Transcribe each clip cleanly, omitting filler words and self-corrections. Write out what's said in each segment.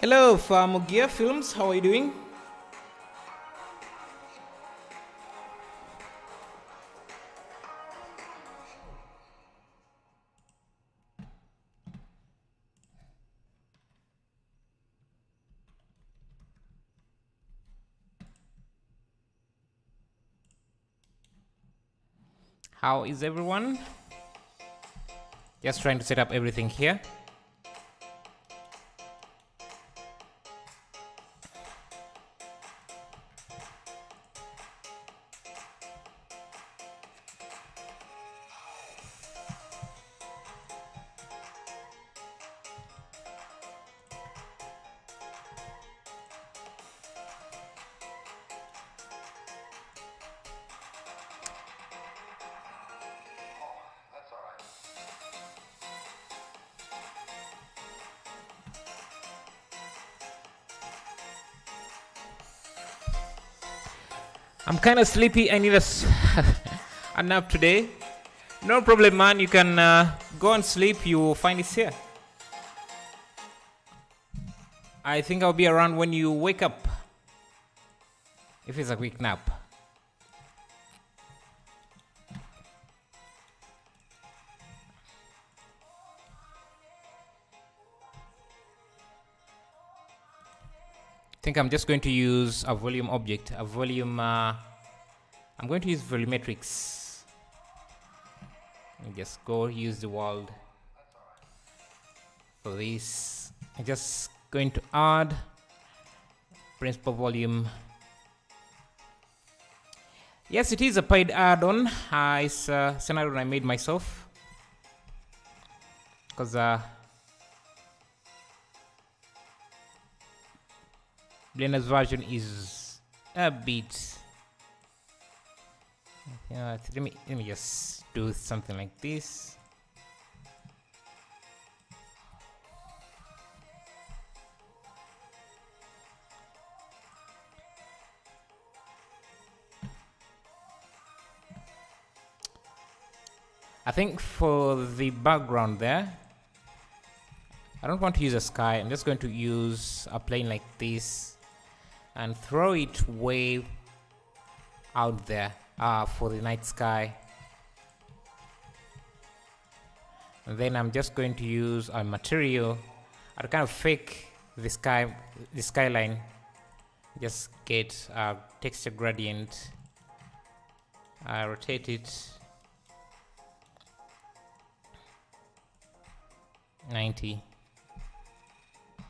Hello, Mugia Films. How are you doing? How is everyone? Just trying to set up everything here. I'm kind of sleepy. I need a nap today. No problem, man. You can go and sleep. You will find it here. I think I'll be around when you wake up. If it's a quick nap. I think I'm just going to use a volume object, a volume, I'm going to use volumetrics. And just go use the world for this. I'm just going to add principal volume. Yes, it is a paid add-on. It's a scenario I made myself. Because Blender's version is a bit. Let me just do something like this. I think for the background there, I don't want to use a sky. I'm just going to use a plane like this and throw it way out there for the night sky. And then I'm just going to use a material. I'll kind of fake the skyline. Just get a texture gradient. Rotate it 90,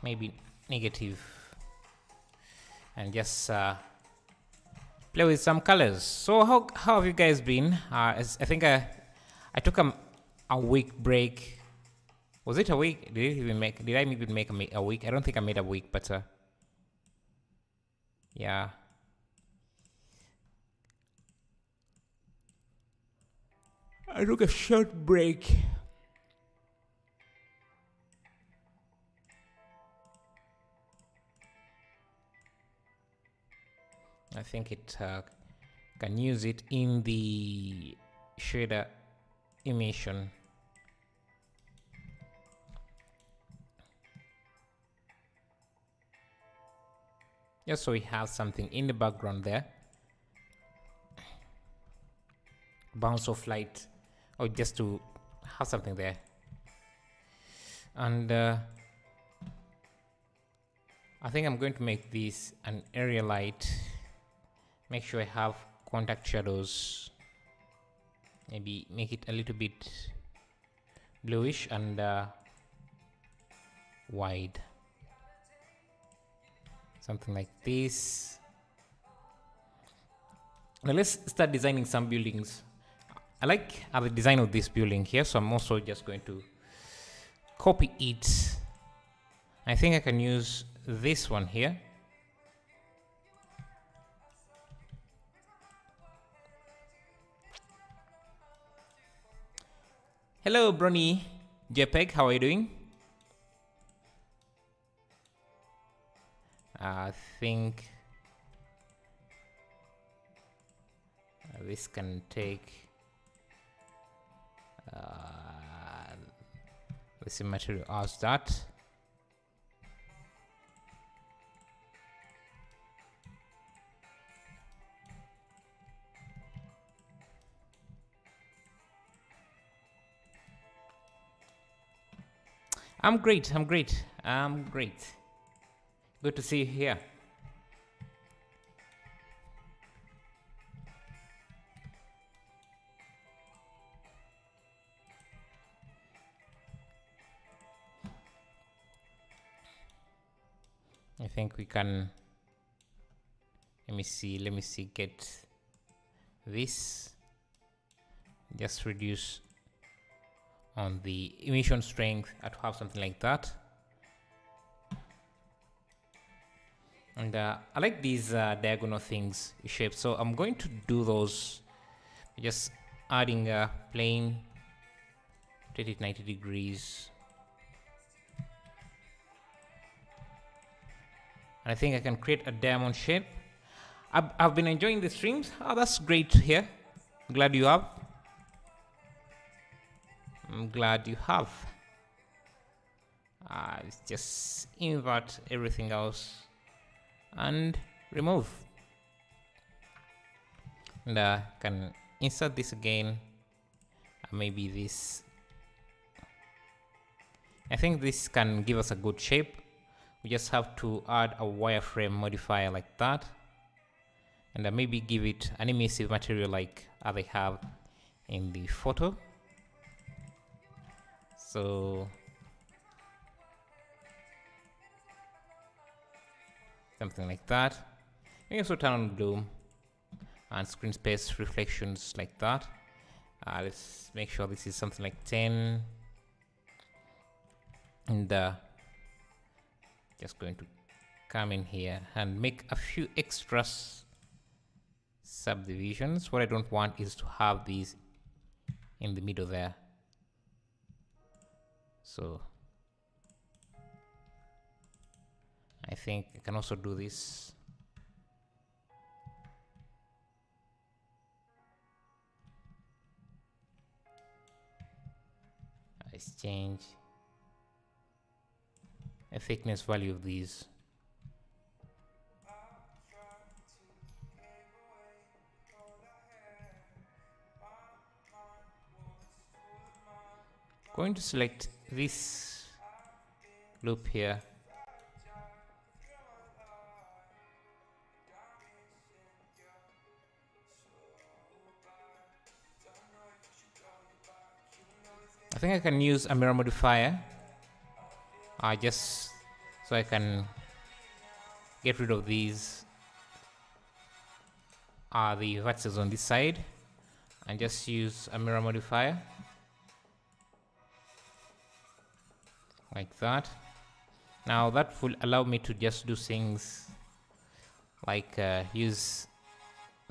maybe negative, and just play with some colors. So how have you guys been? I think I took a week break. Was it a week? Did I even make a week? I don't think I made a week, but yeah. I took a short break. I think it can use it in the shader emission. Just so we have something in the background there. Bounce of light, or just to have something there. And I think I'm going to make this an area light. Make sure I have contact shadows. Maybe make it a little bit bluish and wide. Something like this. Now let's start designing some buildings. I like the design of this building here, so I'm also just going to copy it. I think I can use this one here. Hello, Brony JPEG. How are you doing? I think this can take the same material as that. I'm great. I'm great. I'm great. Good to see you here. I think we can. Let me see. Get this. Just reduce on the emission strength to have something like that. And I like these diagonal things shapes, so I'm going to do those, just adding a plane, rotate it 90 degrees, and I think I can create a diamond shape. I've been enjoying the streams. Oh, that's great to hear. Glad you have. I'm glad you have. Just invert everything else and remove. And can insert this again. Maybe this. I think this can give us a good shape. We just have to add a wireframe modifier like that, and maybe give it an emissive material like they have in the photo. So something like that. You can also turn on bloom and screen space reflections like that. Let's make sure this is something like 10, and just going to come in here and make a few extras subdivisions. What I don't want is to have these in the middle there. So I think I can also do this. Let's change a thickness value of these. Going to select this loop here. I think I can use a mirror modifier just so I can get rid of these the vertices on this side, and just use a mirror modifier like that. Now that will allow me to just do things like use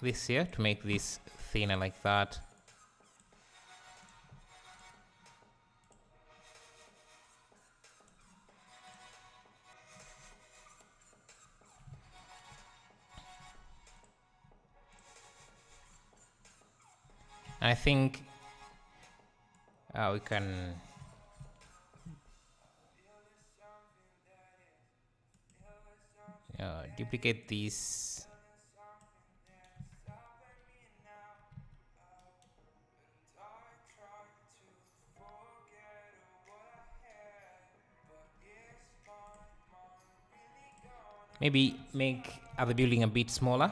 this here to make this thinner like that. I think we can duplicate these. Maybe make the building a bit smaller.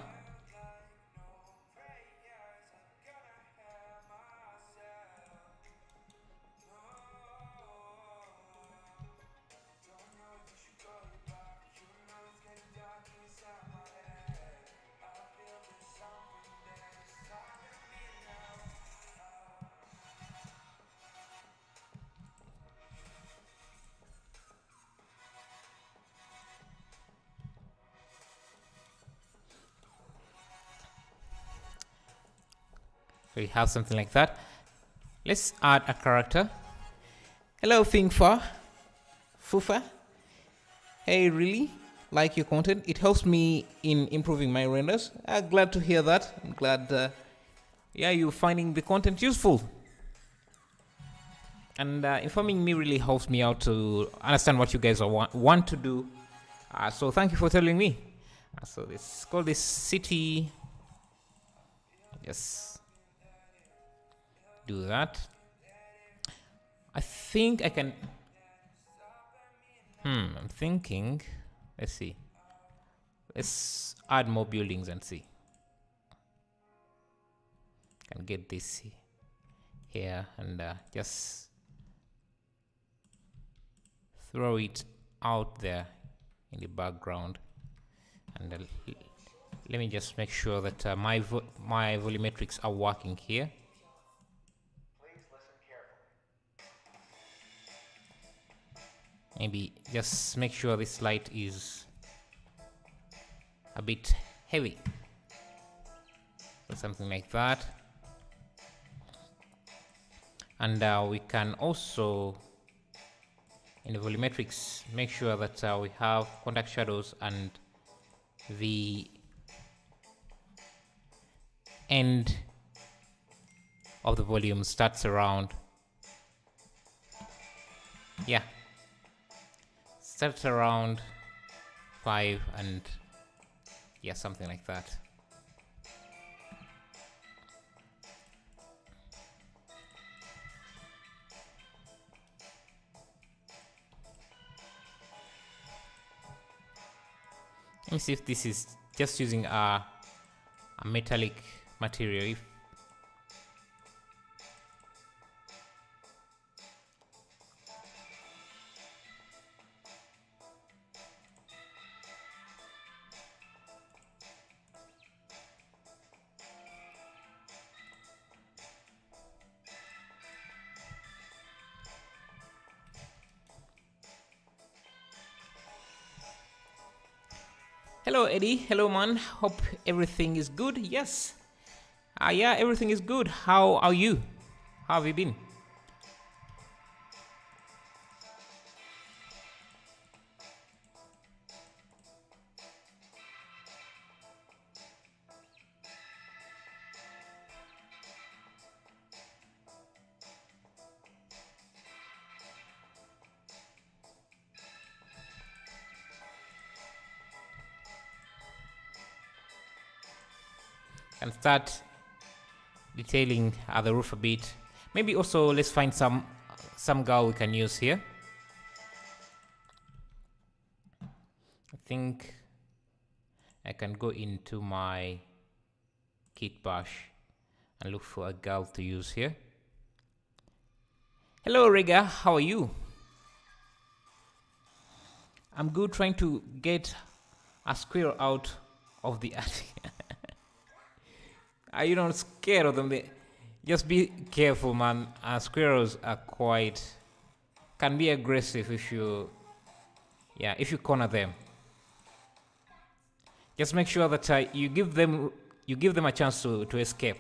So we have something like that. Let's add a character. Hello, Fufa. Hey, really like your content. It helps me in improving my renders. Glad to hear that. I'm glad. You're finding the content useful. And informing me really helps me out to understand what you guys want to do. So thank you for telling me. So let's call this city. Yes. Do that. I think I can I'm thinking, let's see. Let's add more buildings and see. Can get this here and just throw it out there in the background. And let me just make sure that my volumetrics are working here. Please listen carefully. Maybe just make sure this light is a bit heavy. So something like that. And we can also, in the volumetrics, make sure that we have contact shadows and the end of the volume starts around, starts around 5 and something like that. Let me see if this is just using a metallic material. Hello Eddie, hello man, hope everything is good. Yes, yeah, everything is good. How are you? How have you been? Can start detailing the roof a bit. Maybe also let's find some girl we can use here. I think I can go into my kit bash and look for a girl to use here. Hello Rega, how are you? I'm good, trying to get a squirrel out of the attic. Are you not scared of them? Just be careful, man. Squirrels are can be aggressive if you corner them. Just make sure that you give them a chance to escape.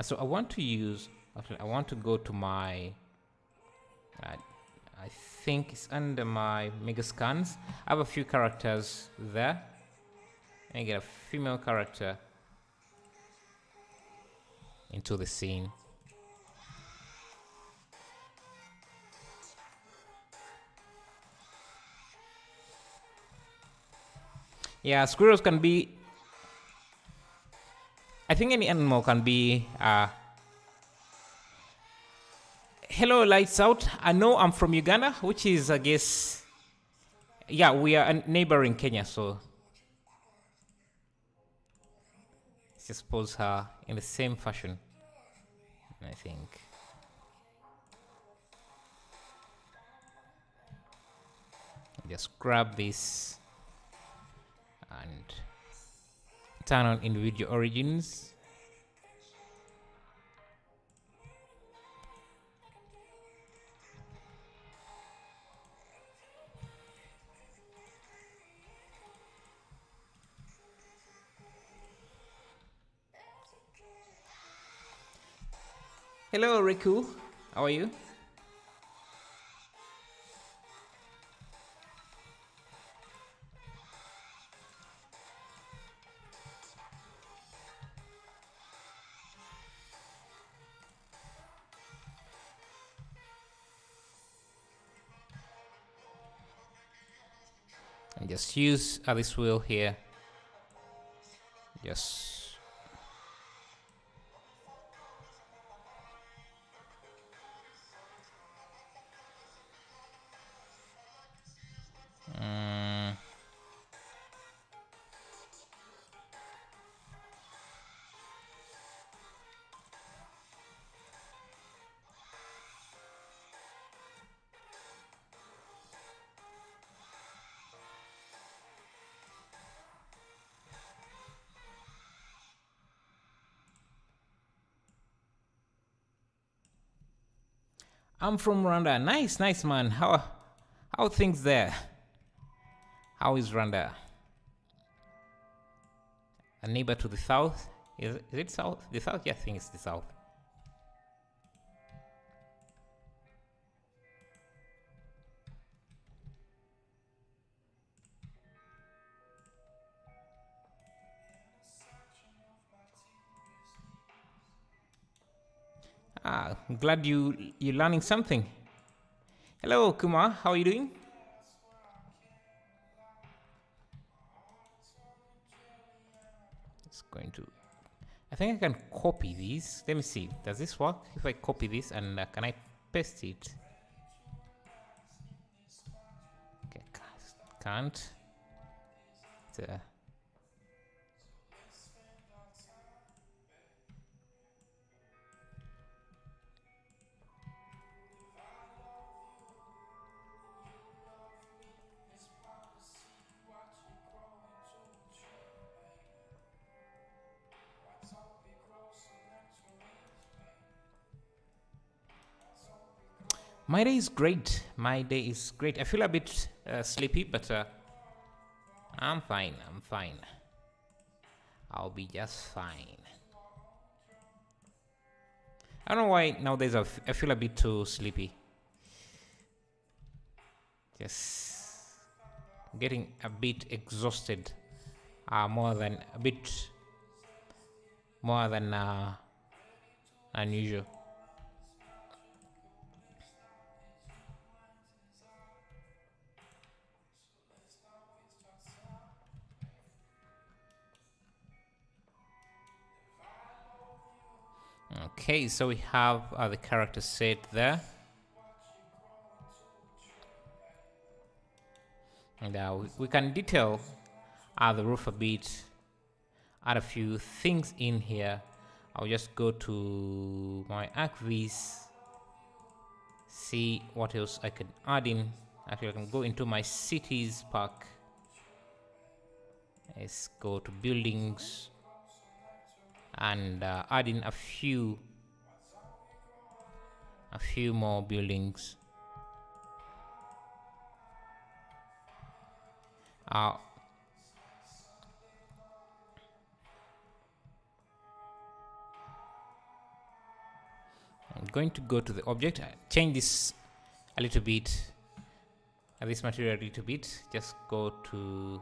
So I want to go to my I think it's under my mega scans. I have a few characters there. And I get a female character into the scene. Yeah, squirrels can be, I think any animal can be hello lights out. I know I'm from Uganda, which is, I guess, we are neighboring Kenya, so let's just pose her in the same fashion, I think. Just grab this and turn on individual origins. Hello Riku, how are you? And just use this wheel here. Yes. I'm from Rwanda. Nice, nice, man. How things there? How is Rwanda? A neighbor to the south? Is it south? The south? Yeah, I think it's the south. Ah, I'm glad you're learning something. Hello, Kumar. How are you doing? It's going to. I think I can copy these. Let me see. Does this work? If I copy this and can I paste it? Okay, can't. My day is great. My day is great. I feel a bit sleepy, but I'm fine. I'm fine. I'll be just fine. I don't know why nowadays I feel a bit too sleepy. Just getting a bit exhausted. More than unusual. Okay, so we have the character set there. And we can detail the roof a bit, add a few things in here. I'll just go to my ArcViz, see what else I can add in. Actually, I can go into my cities pack. Let's go to buildings and add in a few more buildings. I'm going to go to the object, change this a little bit, this material a little bit. Just go to.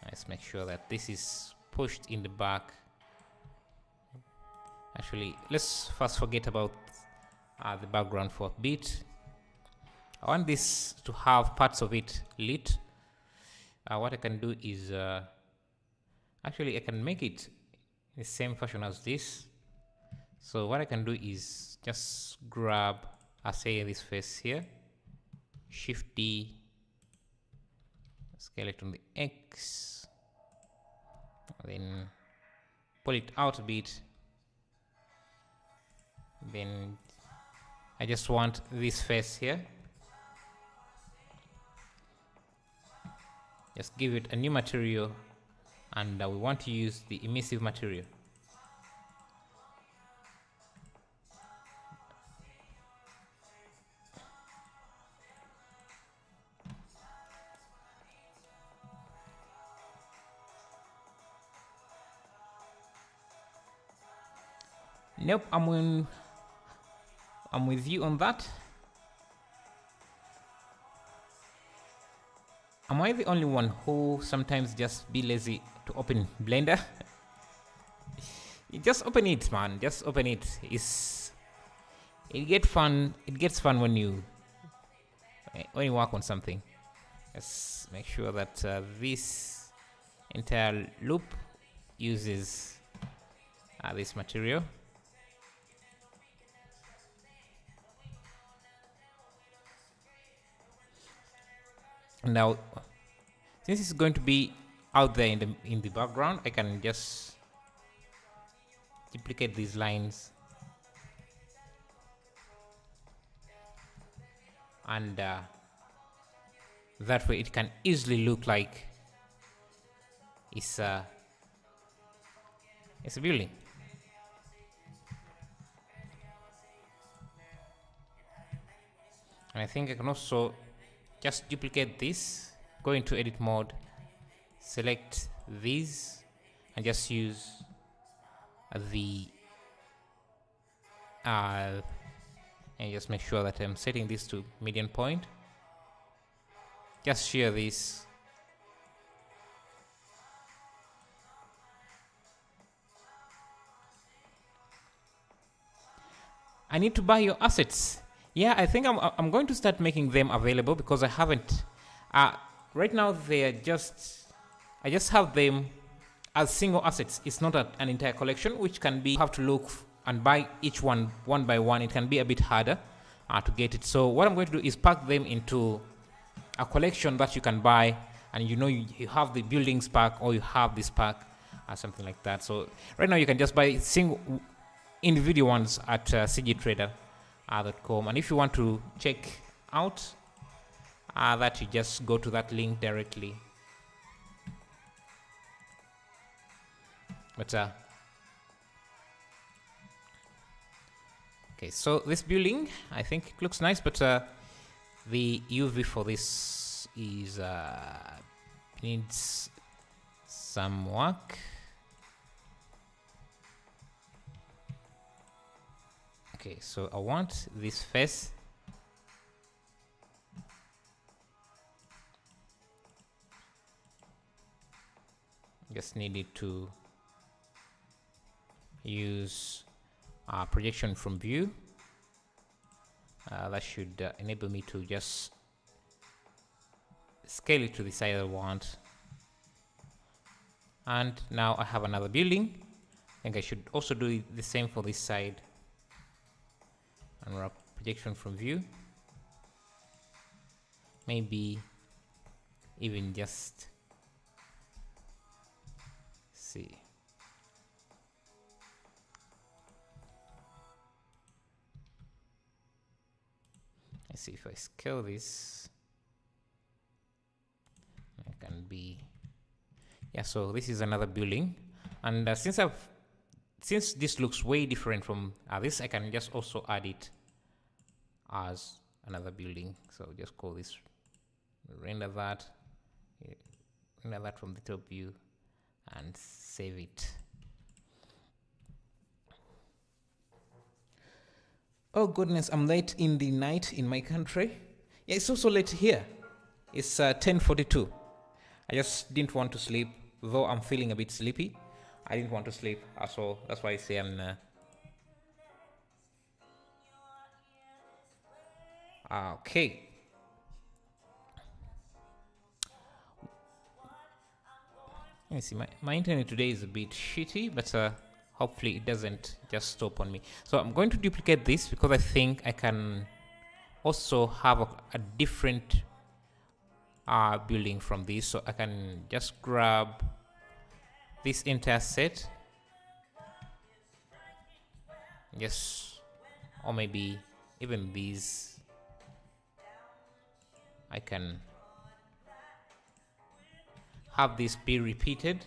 Let's make sure that this is pushed in the back. Actually, let's first forget about the background for a bit. I want this to have parts of it lit. What I can do is actually I can make it the same fashion as this. So what I can do is just grab, say this face here, Shift D, scale it on the X, then pull it out a bit. Then I just want this face here. Just give it a new material, and we want to use the emissive material. Nope, I'm with you on that. Am I the only one who sometimes just be lazy to open Blender? You just open it, man. Just open it. It gets fun when you work on something. Let's make sure that this entire loop uses this material. Now, since it's going to be out there in the background, I can just duplicate these lines, and that way it can easily look like it's a building. And I think I can also just duplicate this, go into edit mode, select these, and just use the and just make sure that I'm setting this to median point. Just share this. I need to buy your assets. Yeah, I think I'm going to start making them available because I haven't. Right now I just have them as single assets. It's not an entire collection, which can be, have to look and buy each one by one. It can be a bit harder to get it. So what I'm going to do is pack them into a collection that you can buy, and you have the buildings pack, or you have this pack, something like that. So right now you can just buy single individual ones at cgtrader.com, and if you want to check out that, you just go to that link directly. But okay, so this building, I think it looks nice, but the UV for this is needs some work. Okay, so I want this face. Just needed to use projection from view. That should enable me to just scale it to the size I want. And now I have another building. I think I should also do the same for this side. And wrap projection from view. Maybe even just see. Let's see if I scale this. It can be, yeah. So this is another building, and since this looks way different from this, I can just also add it as another building. So just call this, render that from the top view, and save it. Oh goodness, I'm late in the night in my country. Yeah, it's also late here. It's 10:42. I just didn't want to sleep, though I'm feeling a bit sleepy. I didn't want to sleep, so that's why I say I'm okay. Let me see, my internet today is a bit shitty, but hopefully it doesn't just stop on me. So I'm going to duplicate this because I think I can also have a different building from this. So I can just grab this entire set. Yes, or maybe even these. I can have this be repeated.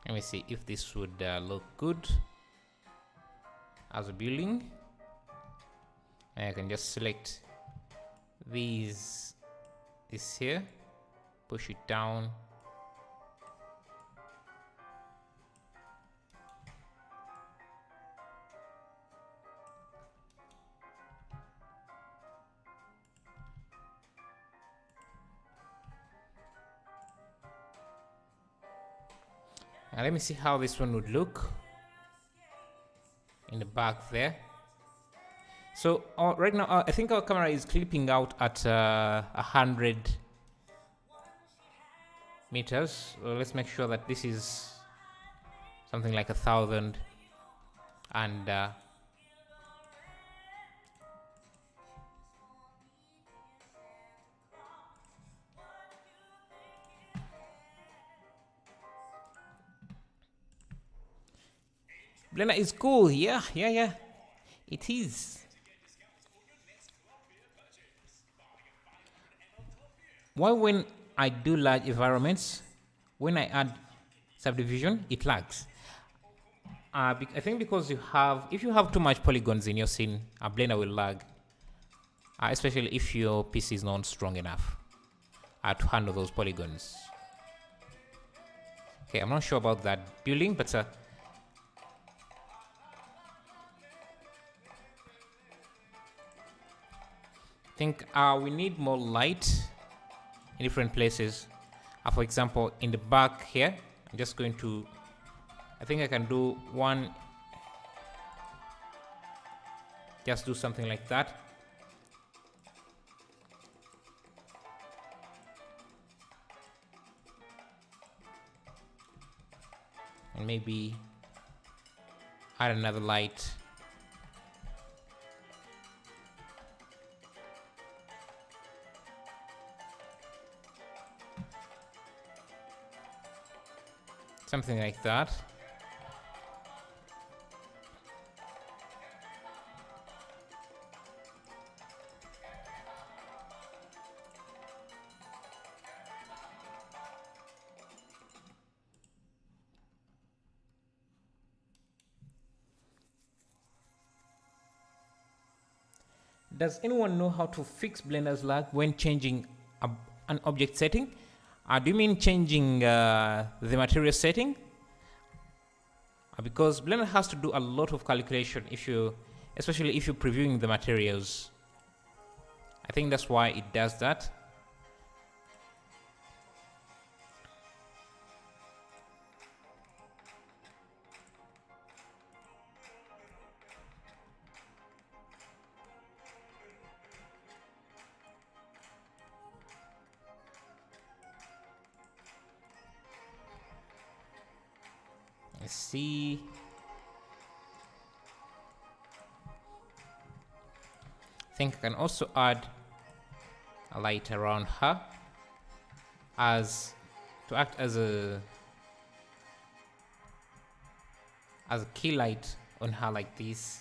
Let me see if this would look good as a building. And I can just select this here, push it down. Now let me see how this one would look in the back there. So right now, I think our camera is clipping out at 100 meters. Let's make sure that this is something like 1,000, and Blender is cool. Yeah, it is. why when I do large environments, when I add subdivision, it lags. I think because if you have too much polygons in your scene, a Blender will lag, especially if your PC is not strong enough to handle those polygons. Okay, I'm not sure about that building, but I think we need more light in different places. For example, in the back here, I'm just going to, I think I can do one, just do something like that. And maybe add another light. Something like that. Does anyone know how to fix Blender's lag when changing an object setting? Do you mean changing the material setting? Because Blender has to do a lot of calculation especially if you're previewing the materials. I think that's why it does that. Let's see. I think I can also add a light around her to act as a key light on her like this.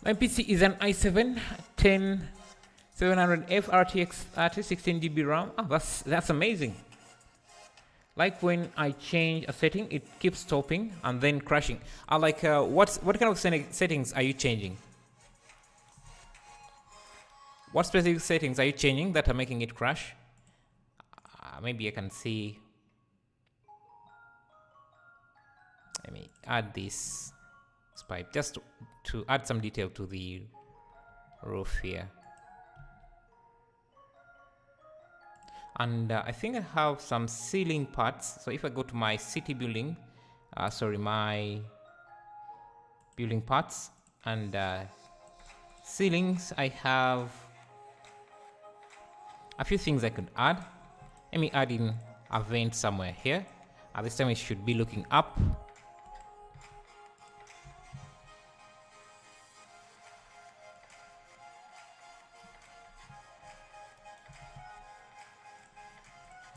My PC is an i7 10700F RTX 16GB RAM. That's amazing. Like when I change a setting, it keeps stopping and then crashing. What kind of settings are you changing? What specific settings are you changing that are making it crash? Maybe I can see. Let me add this pipe just to add some detail to the roof here. And I think I have some ceiling parts. So if I go to my city building, my building parts and ceilings, I have a few things I could add. Let me add in a vent somewhere here. This time it should be looking up.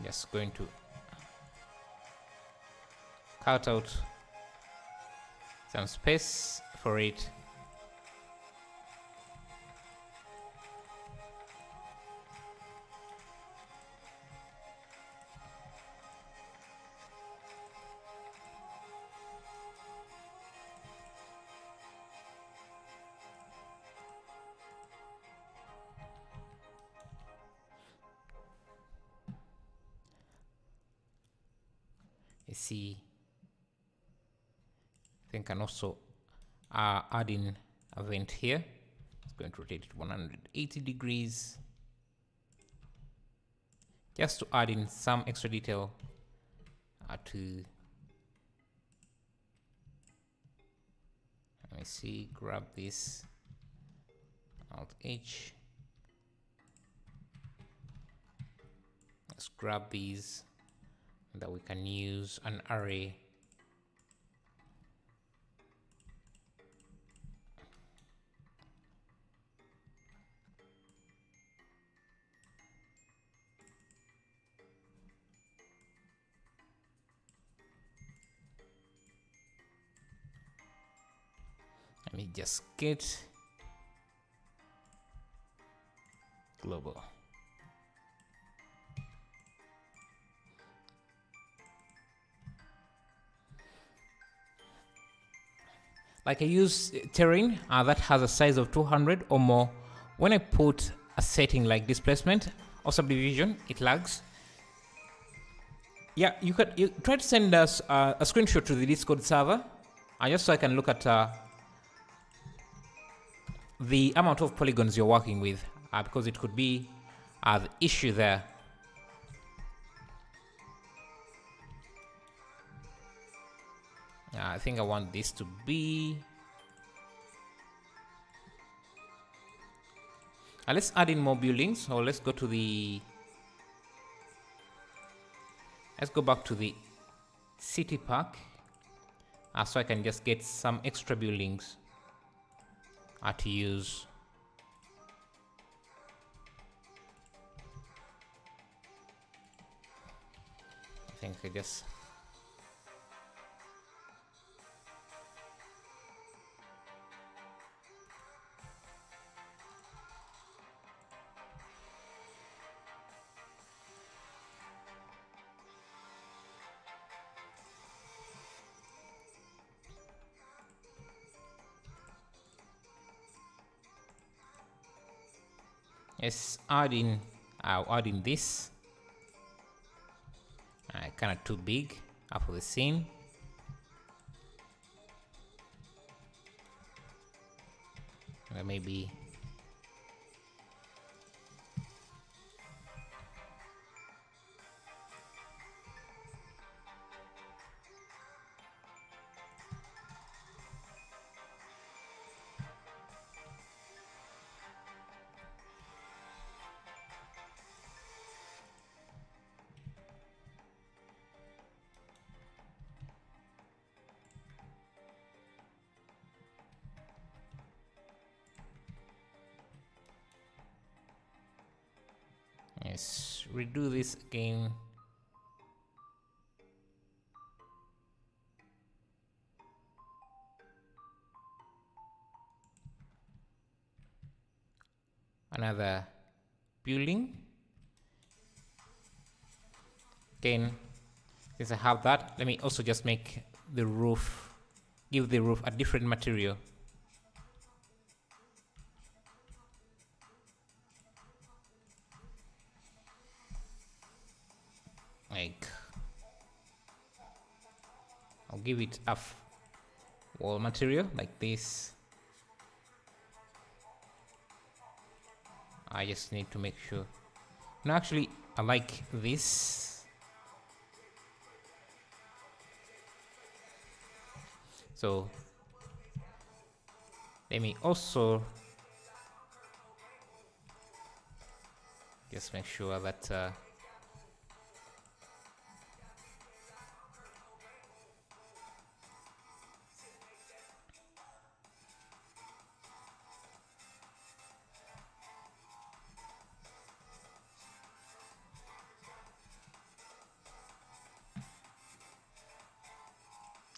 Just going to cut out some space for it. See, I think I can also add in a vent here. It's going to rotate it 180 degrees just to add in some extra detail to, let me see, grab this, Alt H. Let's grab these that we can use an array. Let me just get global. Like I use terrain that has a size of 200 or more. When I put a setting like displacement or subdivision, it lags. Yeah, you try to send us a screenshot to the Discord server, just so I can look at the amount of polygons you're working with, because it could be the issue there. I think I want this to be... let's add in more buildings. So let's go to the... Let's go back to the city park, so I can just get some extra buildings to use. I think I just... Yes, I'll add in this. Kind of too big for the scene. Maybe let's redo this again. Another building. Again, since I have that, let me also just make the roof, give the roof a different material. Like, I'll give it a wall material like this. I just need to make sure. No, actually, I like this. So let me also just make sure that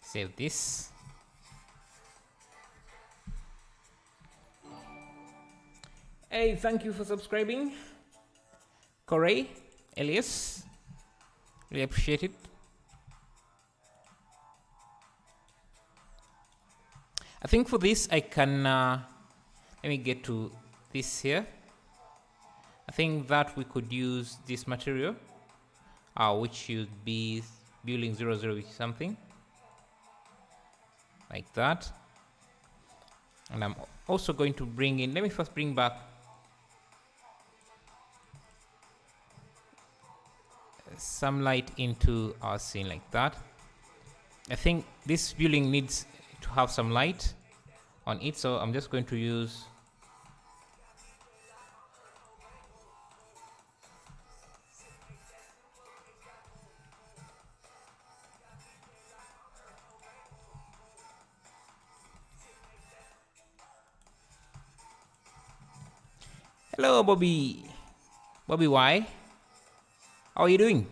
save this. Hey, thank you for subscribing, Corey, Elias. Really appreciate it. I think for this I can let me get to this here. I think that we could use this material, which should be building 00 something like that. And I'm also going to bring in, let me first bring back some light into our scene like that. I think this building needs to have some light on it, so I'm just going to use hello Bobby Y, how are you doing?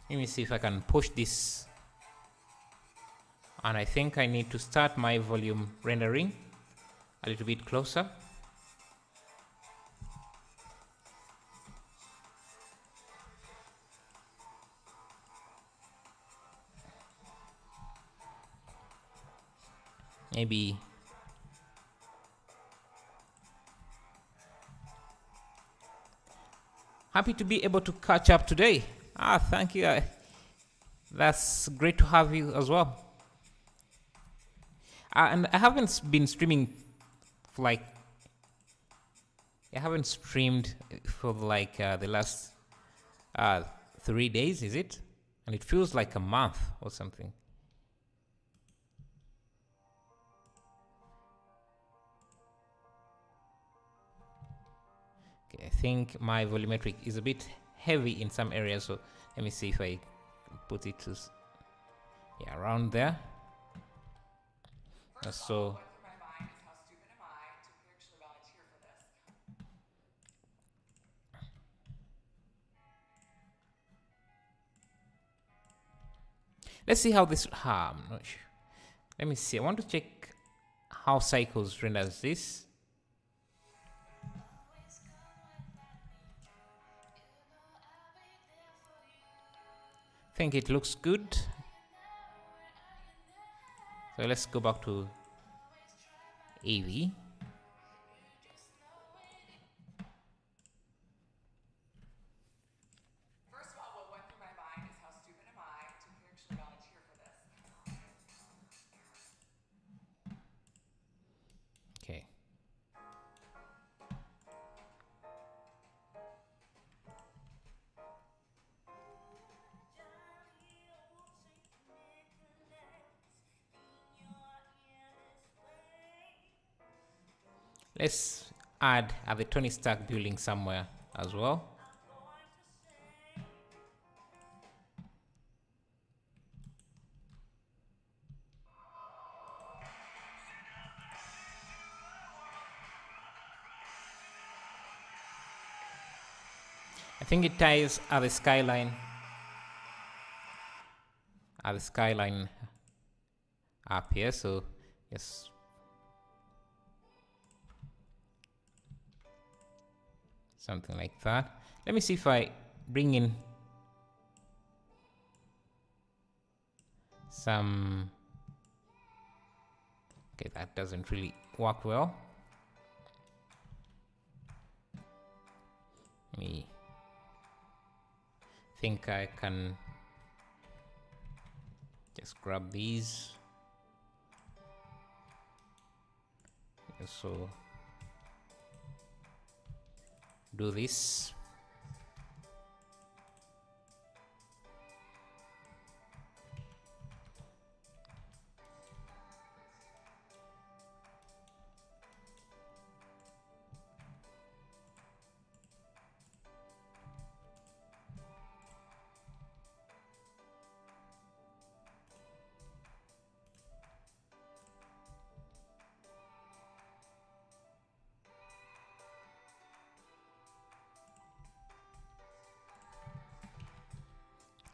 Let me see if I can push this, and I think I need to start my volume rendering a little bit closer. Maybe happy to be able to catch up today. Thank you. That's great to have you as well. And I haven't been streaming for like, I haven't streamed for like the last 3 days, is it? And it feels like a month or something. Okay, I think my volumetric is a bit heavy in some areas, so let me see if I put it to, yeah, around there. So let's see how this, I'm not sure. Let me see, I want to check how Cycles renders this. I think it looks good. So let's go back to AV. First of all, what went through my mind is how stupid am I to actually volunteer for this? Okay. Let's add the Tony Stark building somewhere as well. I think it ties the skyline. The skyline up here, so yes. Something like that. Let me see if I bring in some. Okay, that doesn't really work well. Me think I can just grab these. So do this.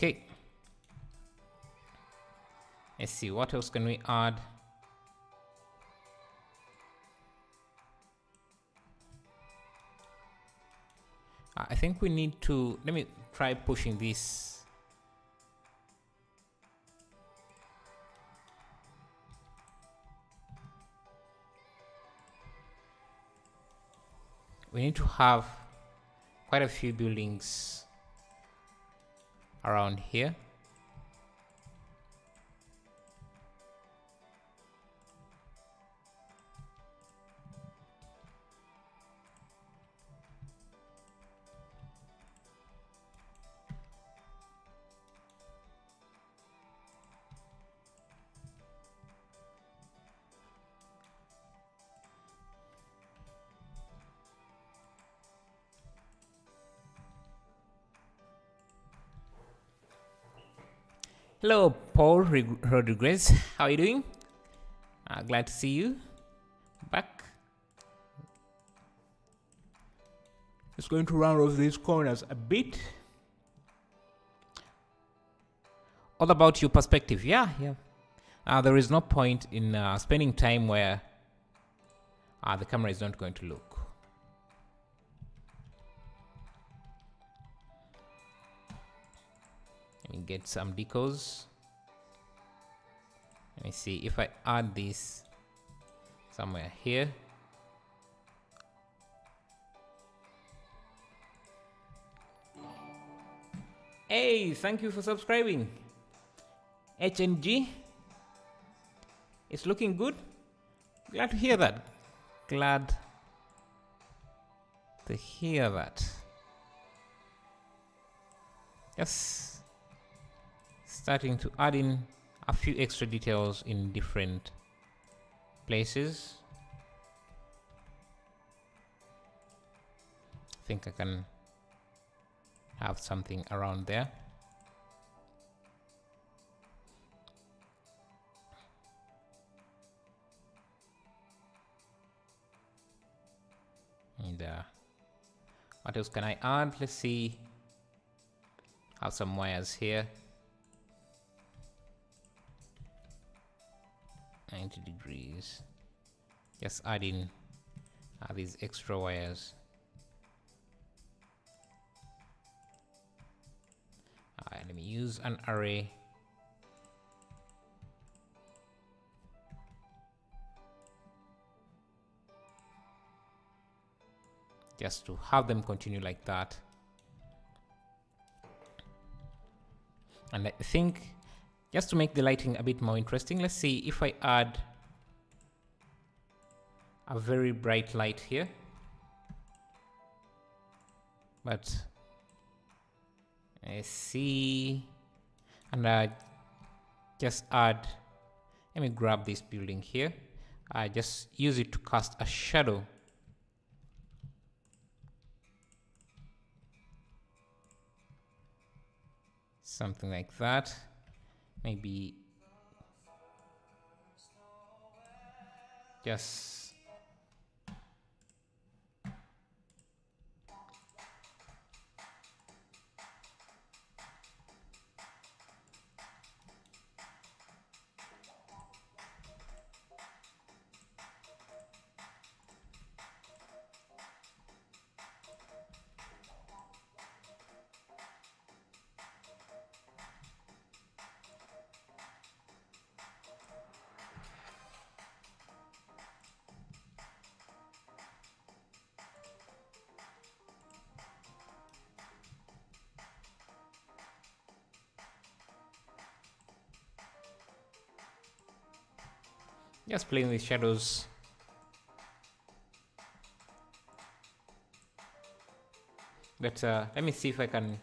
Okay. Let's see, what else can we add? I think we need to, let me try pushing this. We need to have quite a few buildings around here. Hello, Paul Rodriguez. How are you doing? Glad to see you back. Just going to round off these corners a bit. All about your perspective. Yeah. There is no point in spending time where the camera is not going to look. Let me get some decos. Let me see if I add this somewhere here. Hey, thank you for subscribing. HNG. It's looking good. Glad to hear that. Glad to hear that. Just starting to add in a few extra details in different places. I think I can have something around there. And what else can I add? Let's see. Have some wires here. 90 degrees. Just add in these extra wires. Let me use an array. Just to have them continue like that. And I think just to make the lighting a bit more interesting, let's see if I add a very bright light here. But I see, and I just add, let me grab this building here. I just use it to cast a shadow. Something like that. Maybe just playing with shadows. But let me see if I can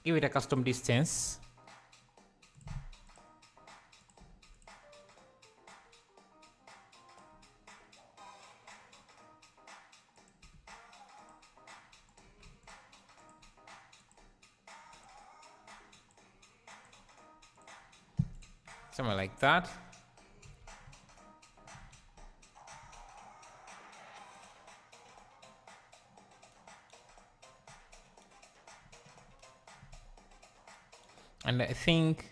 give it a custom distance. Somewhere like that. And I think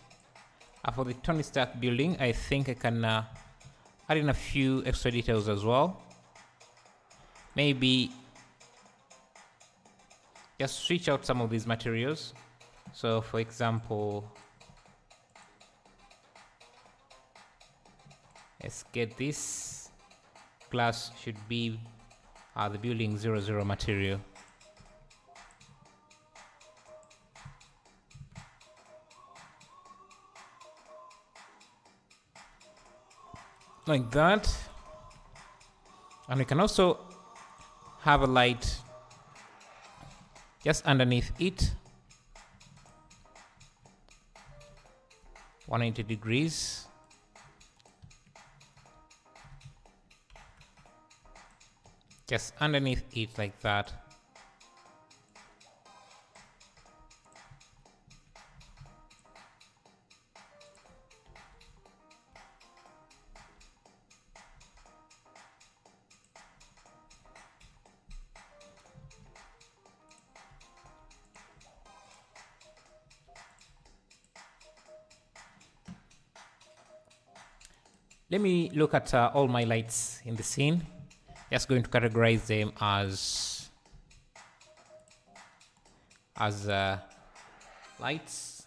for the Tony Stark building, I think I can add in a few extra details as well. Maybe just switch out some of these materials. So for example, let's get this glass should be the building 00 material. Like that. And we can also have a light just underneath it, 180 degrees. Just underneath it like that. Let me look at all my lights in the scene. Just going to categorize them as lights.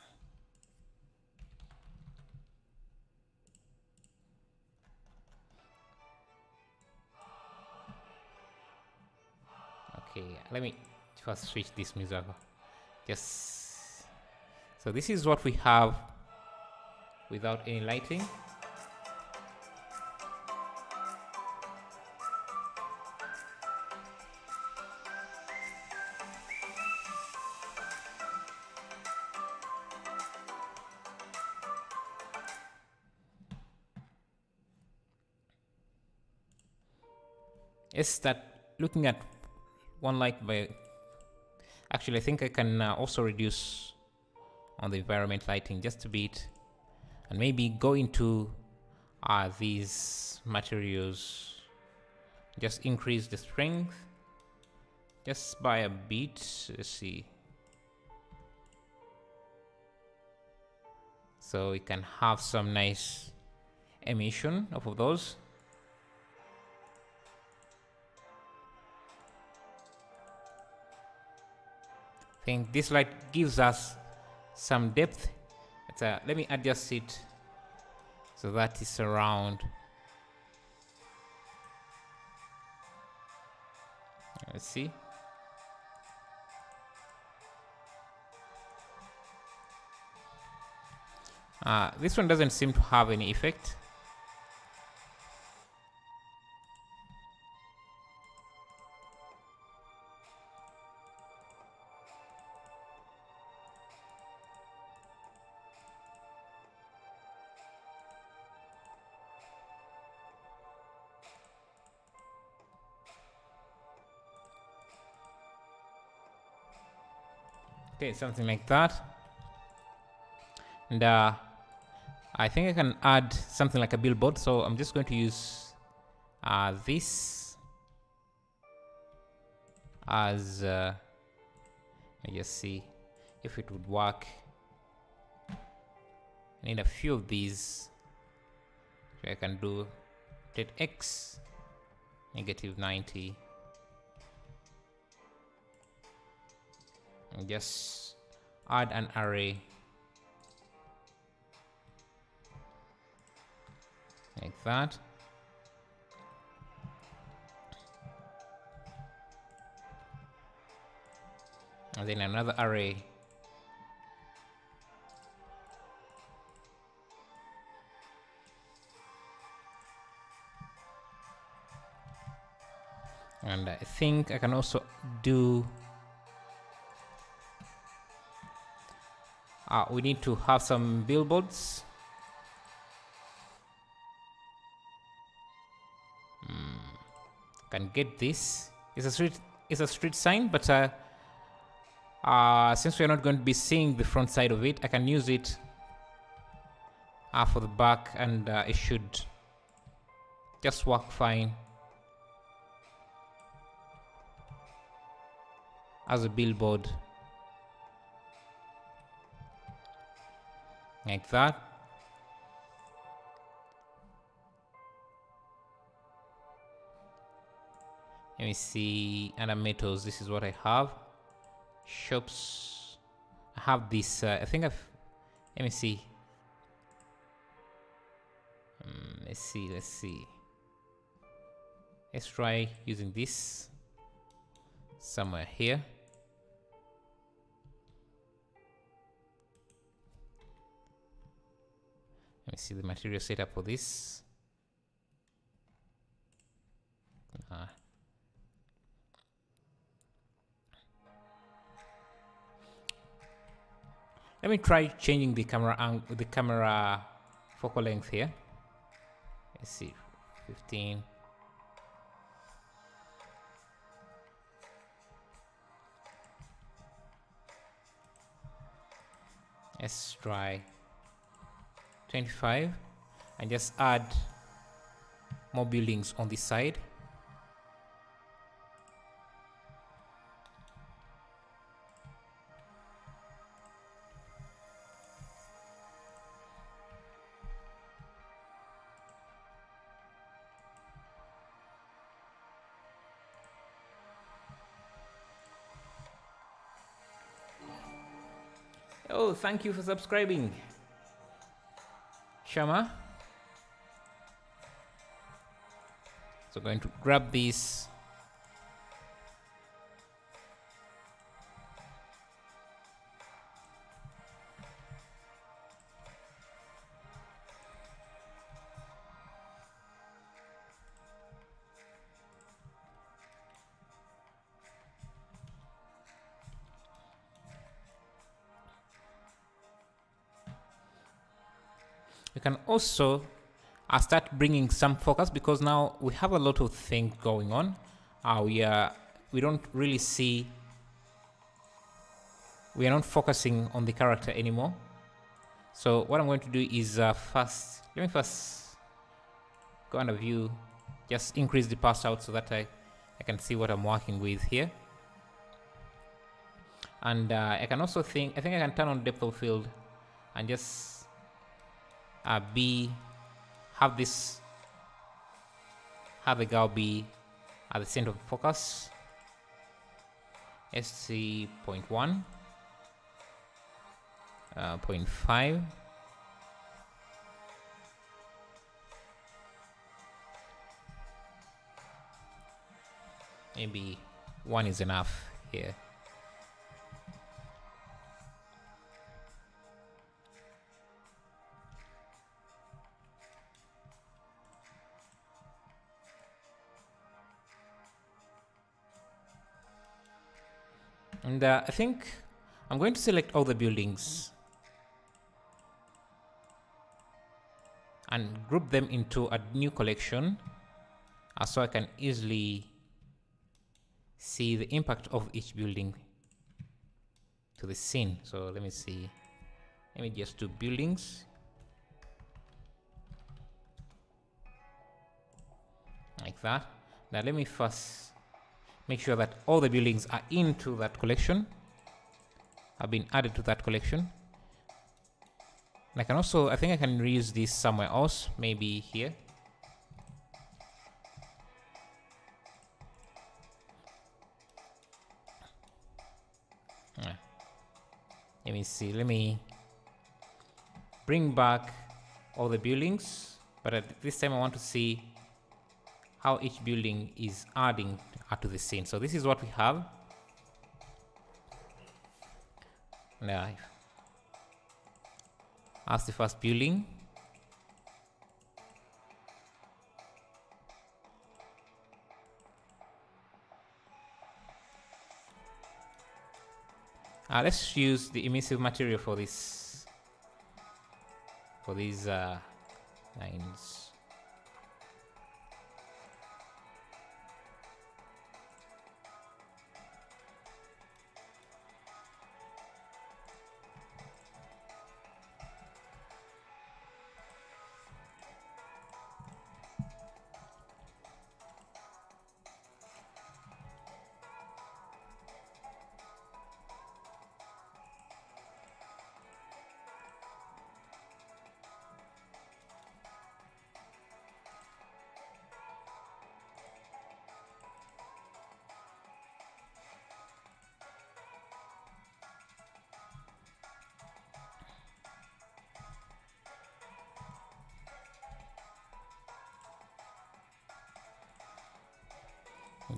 Okay, let me first switch this music. Just so this is what we have without any lighting. Let's start looking at one light by. Actually, I think I can also reduce on the environment lighting just a bit, and maybe go into these materials. Just increase the strength just by a bit. Let's see. So we can have some nice emission of those. I think this light gives us some depth. Let me adjust it so that is around. Let's see. This one doesn't seem to have any effect. Okay, something like that. And I think I can add something like a billboard. So I'm just going to use this as I just see if it would work. I need a few of these. So I can do let X -90. And just add an array like that. And then another array. And I think I can also do we need to have some billboards. Can get this. It's a street sign, but since we're not going to be seeing the front side of it, I can use it for the back, and it should just work fine as a billboard. Like that. Let me see other metals. This is what I have. Shops. I have this. I think I've. Let me see. Let's see. Let's try using this somewhere here. Let me see the material setup for this. Let me try changing the camera focal length here. Let's see, 15. Let's try 25 and just add more buildings on this side. Oh, thank you for subscribing, Shama. So going to grab these. We can also start bringing some focus, because now we have a lot of things going on. We don't really see, we are not focusing on the character anymore. So what I'm going to do is let me first go under view, just increase the pass out so that I can see what I'm working with here. And I can also think I can turn on depth of field and just have the girl be at the center of focus. SC 0.1, 0.5, maybe 1 is enough here. And I think I'm going to select all the buildings and group them into a new collection, so I can easily see the impact of each building to the scene. So let me see. Let me just do buildings. Like that. Now let me first make sure that all the buildings are into that collection, have been added to that collection. And I can also, I think I can reuse this somewhere else, maybe here. Let me see, let me bring back all the buildings, but at this time I want to see how each building is adding to the scene. So this is what we have. Now, that's the first building. Let's use the emissive material for this, for these lines.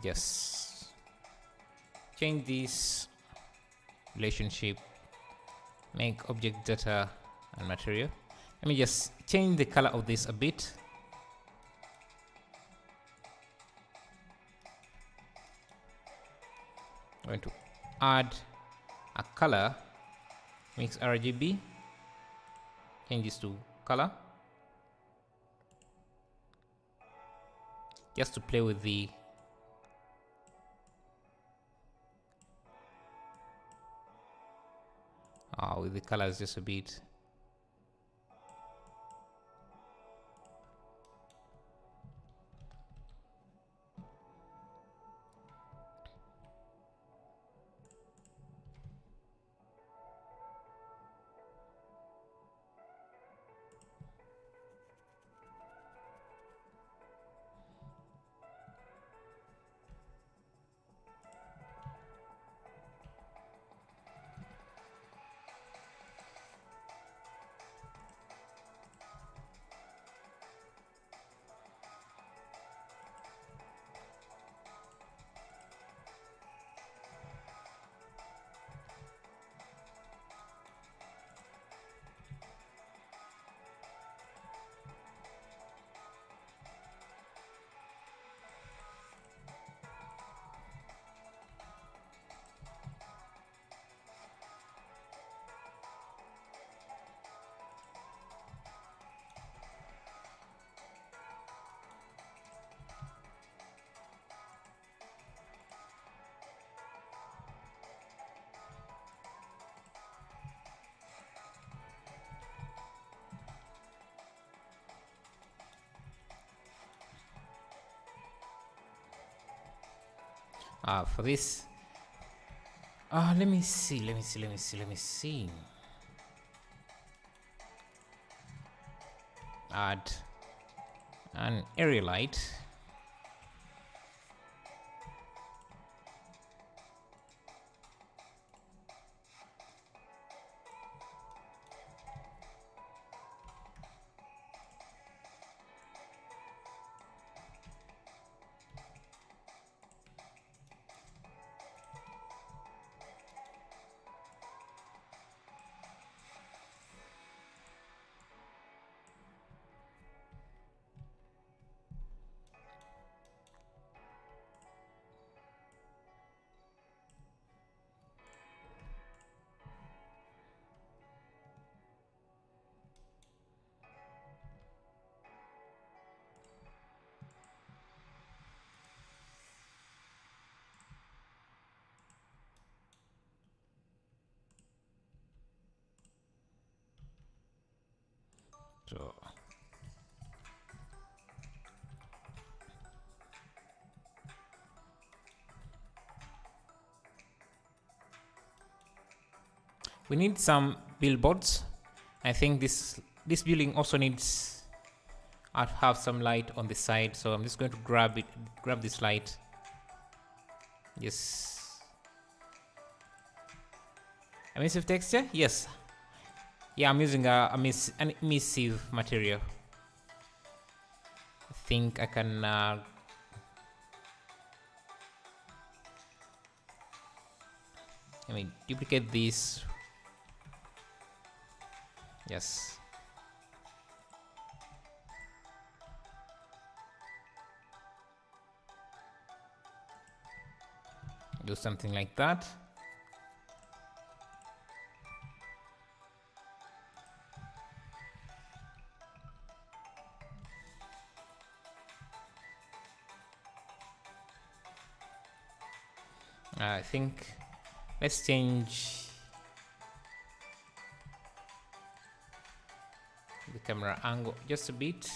Just change this relationship, make object data and material. Let me just change the color of this a bit. I'm going to add a color, mix RGB, change this to color, just to play with the with the colors just a bit. For this, let me see. Add an area light. So we need some billboards. I think this building also needs have some light on the side, so I'm just going to grab this light. Yes. Emissive texture? Yes. Yeah, I'm using an emissive material. I think I can let me duplicate this. Yes. Do something like that. I think let's change the camera angle just a bit.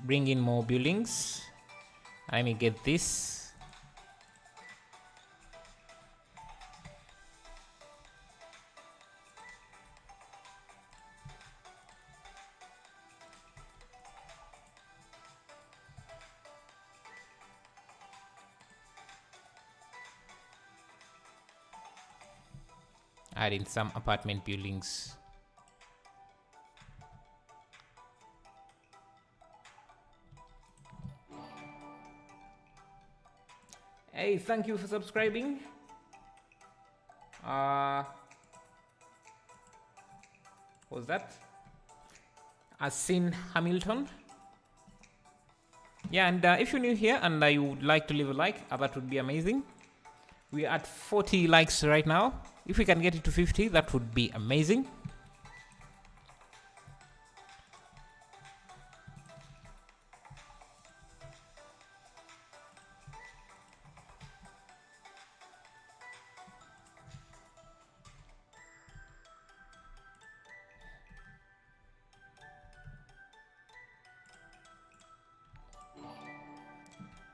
Bring in more buildings. Let me get this. Add in some apartment buildings. Hey, thank you for subscribing. What was that? Asin Hamilton. Yeah, and if you're new here and you would like to leave a like, that would be amazing. We're at 40 likes right now. If we can get it to 50, that would be amazing.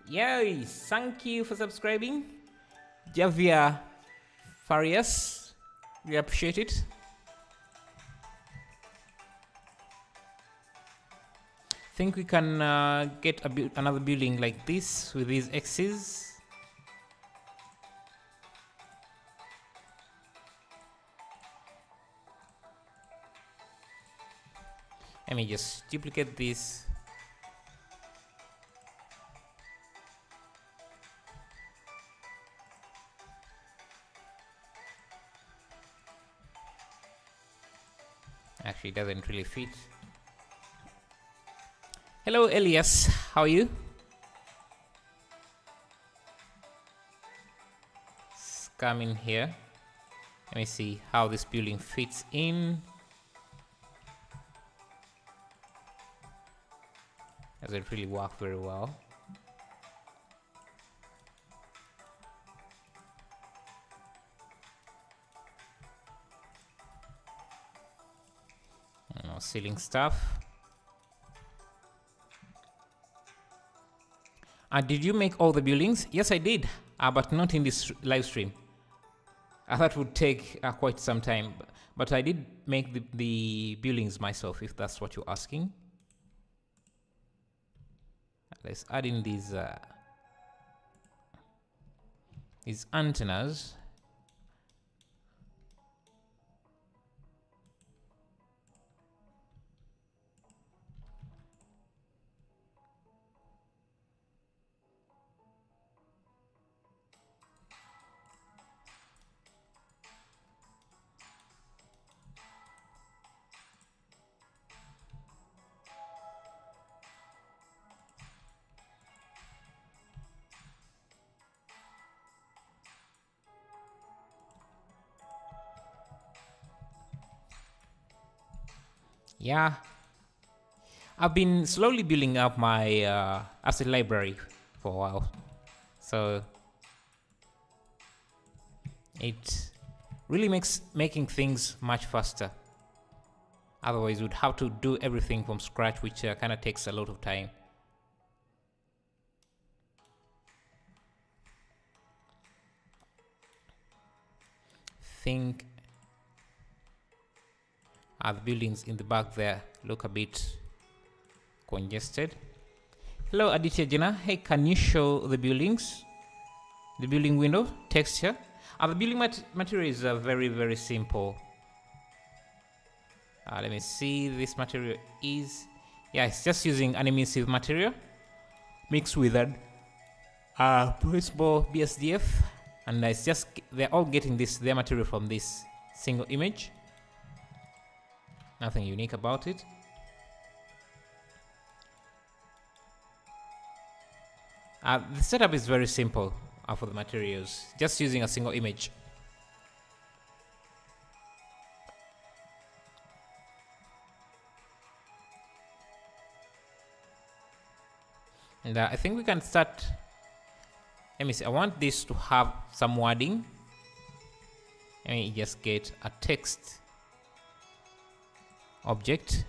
Yay! Thank you for subscribing. Javier Farias, we appreciate it. Think we can get another building like this with these X's. Let me just duplicate this. Actually, it doesn't really fit. Hello, Elias. How are you? Let's come in here. Let me see how this building fits in. Doesn't really work very well. More ceiling stuff. Did you make all the buildings? Yes, I did, but not in this live stream. That would take quite some time, but I did make the buildings myself, if that's what you're asking. Let's add in these antennas. Yeah, I've been slowly building up my asset library for a while, so it really makes making things much faster. Otherwise, we'd have to do everything from scratch, which kind of takes a lot of time. Think the buildings in the back there look a bit congested. Hello, Aditya Jena. Hey, can you show the buildings? The building window texture. The building material is very, very simple. Let me see. This material is, yeah, it's just using an emissive material mixed with a principal BSDF, and it's just they're all getting their material from this single image. Nothing unique about it. The setup is very simple for the materials, just using a single image. And I think we can start. Let me see. I want this to have some wording. Let me just get a text object.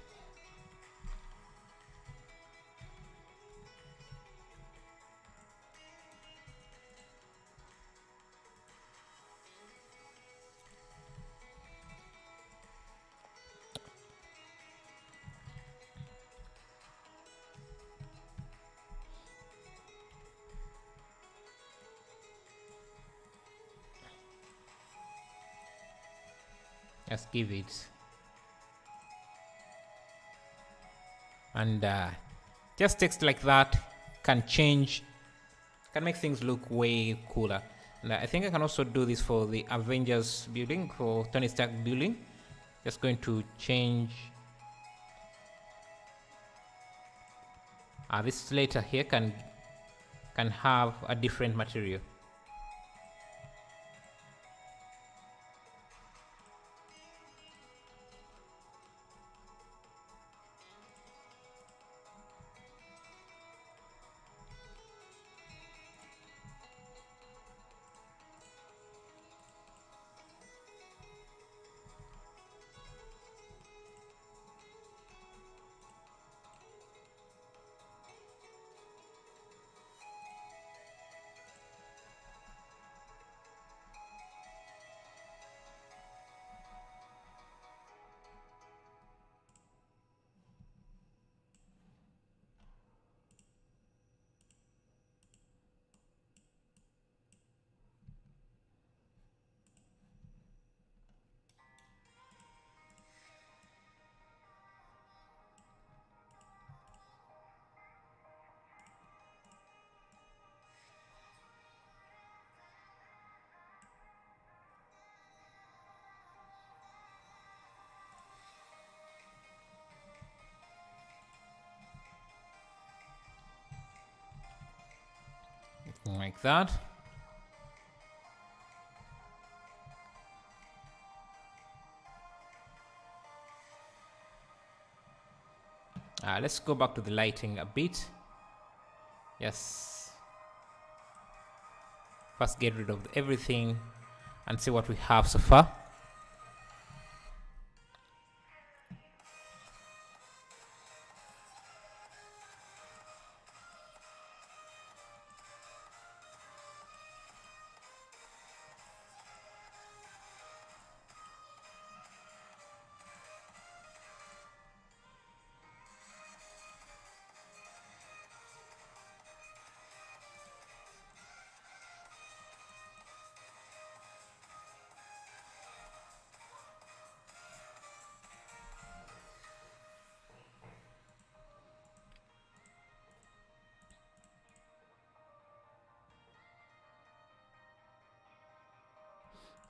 Just give it, and just text like that can make things look way cooler. And I think I can also do this for the Avengers building, for Tony Stark building. Just going to change this later here can have a different material. Like that. Let's go back to the lighting a bit. Yes. First get rid of everything and see what we have so far.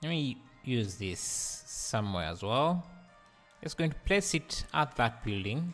Let me use this somewhere as well. Just going to place it at that building.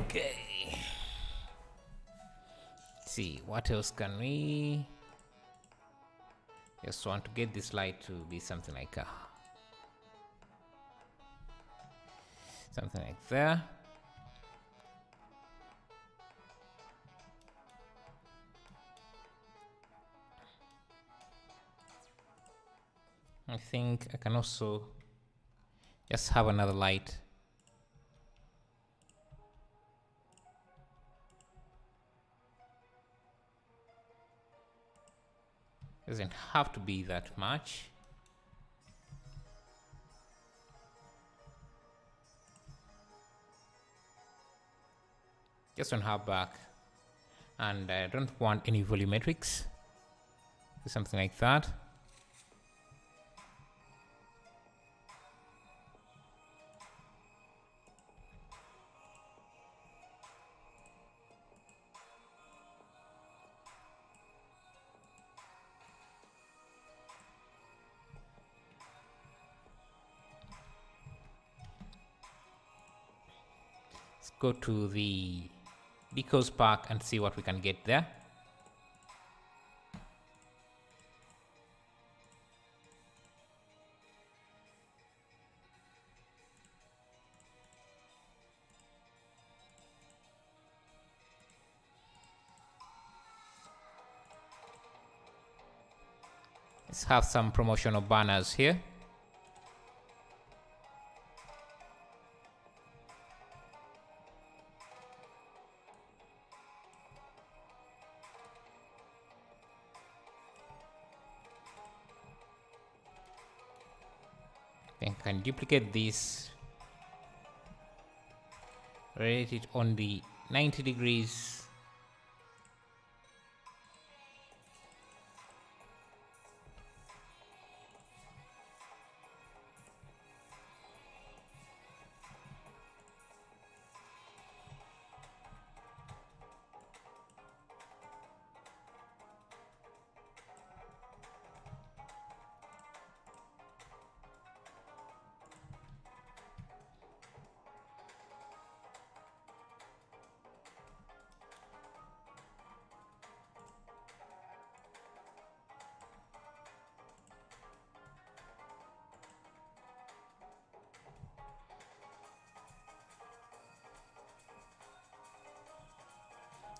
Okay. See, what else can we... Just want to get this light to be something like something like there. I think I can also just have another light. Doesn't have to be that much. Just on her back. And I don't want any volumetrics. Do something like that. Go to the Deco's Park and see what we can get there. Let's have some promotional banners here. Then can duplicate this, rotate it on the 90 degrees.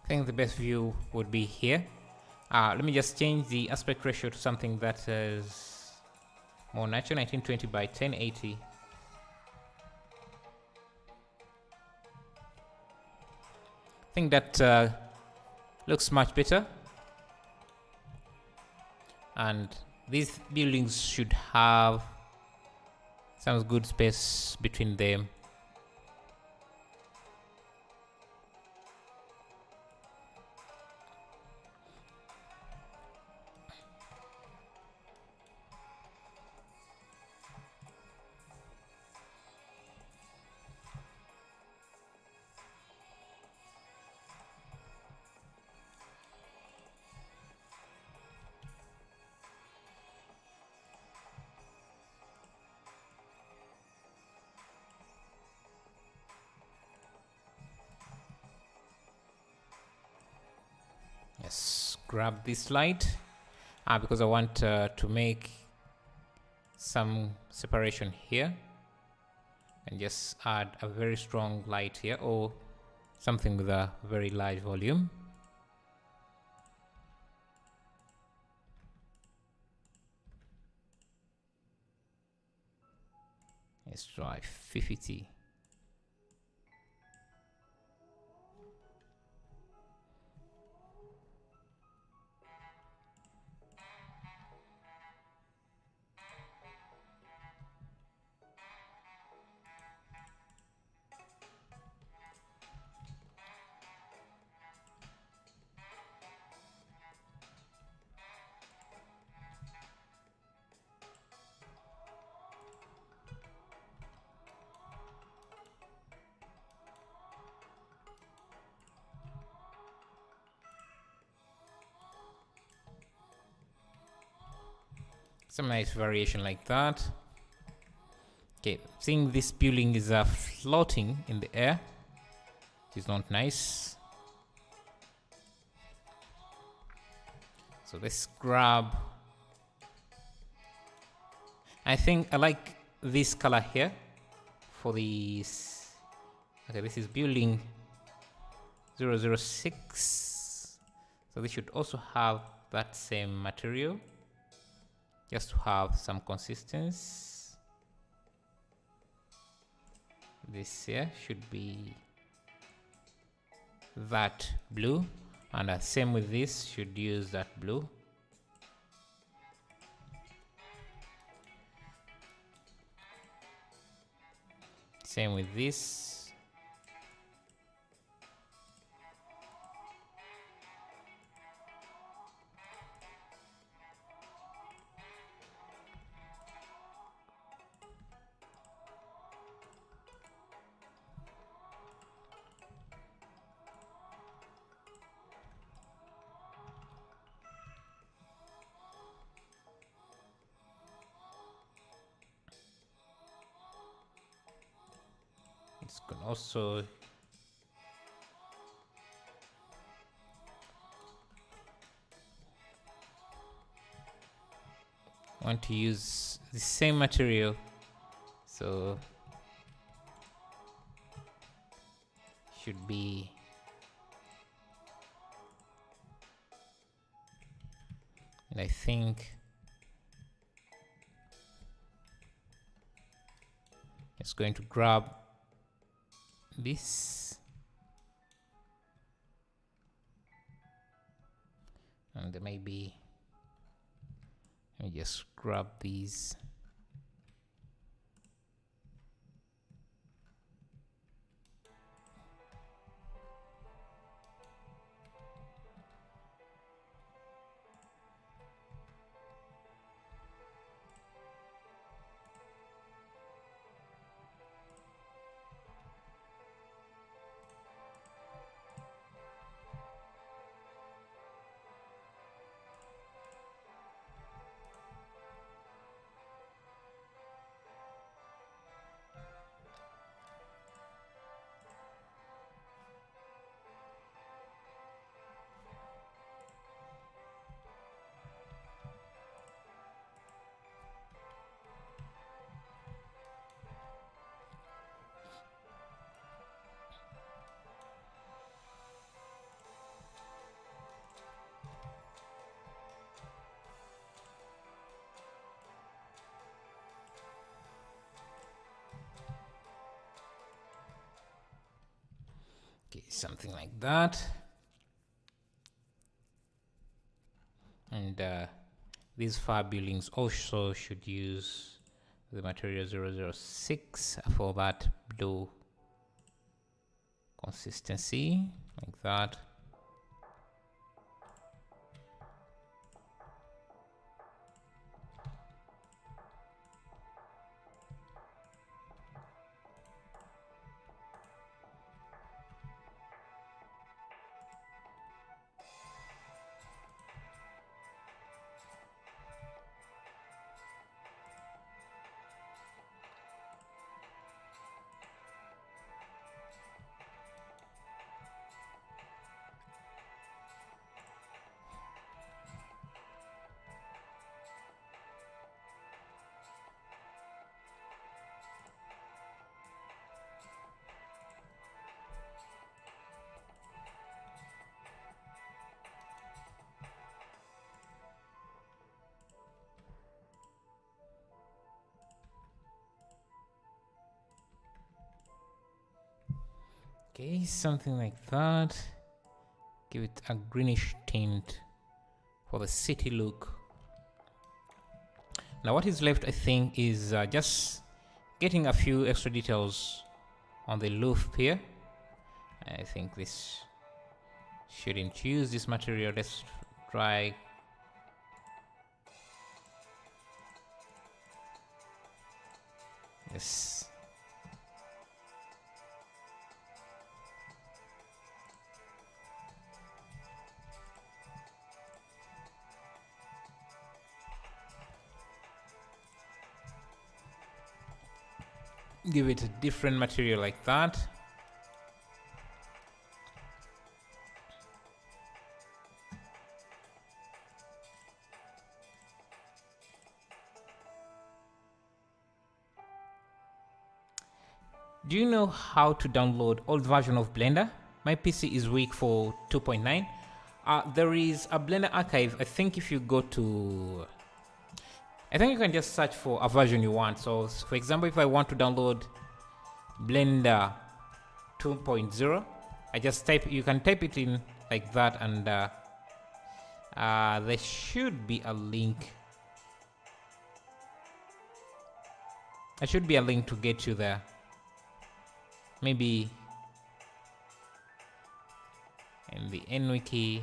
I think the best view would be here. Let me just change the aspect ratio to something that is more natural, 1920 by 1080. I think that looks much better. And these buildings should have some good space between them. Yes, grab this light because I want to make some separation here, and just add a very strong light here, or something with a very large volume. Let's try 50. Some nice variation like that. Okay, seeing this building is floating in the air, which is not nice. So let's grab, I think I like this color here for this. Okay, this is building 006. So this should also have that same material, just to have some consistency. This here should be that blue, and same with this, should use that blue. Same with this. This can also want to use the same material, so should be and I think it's going to grab this and maybe let me just grab these. Okay, something like that. And these far buildings also should use the material 006 for that blue consistency, like that. Okay, something like that. Give it a greenish tint for the city look. Now what is left, I think, is just getting a few extra details on the roof here. I think this shouldn't use this material. Let's try. Yes. Give it a different material like that. Do you know how to download old version of Blender? My PC is weak for 2.9. There is a Blender archive. I think if you go to, I think you can just search for a version you want. So for example, if I want to download Blender 2.0, I just type, you can type it in like that, and there should be a link. There should be a link to get you there. Maybe in the NWiki.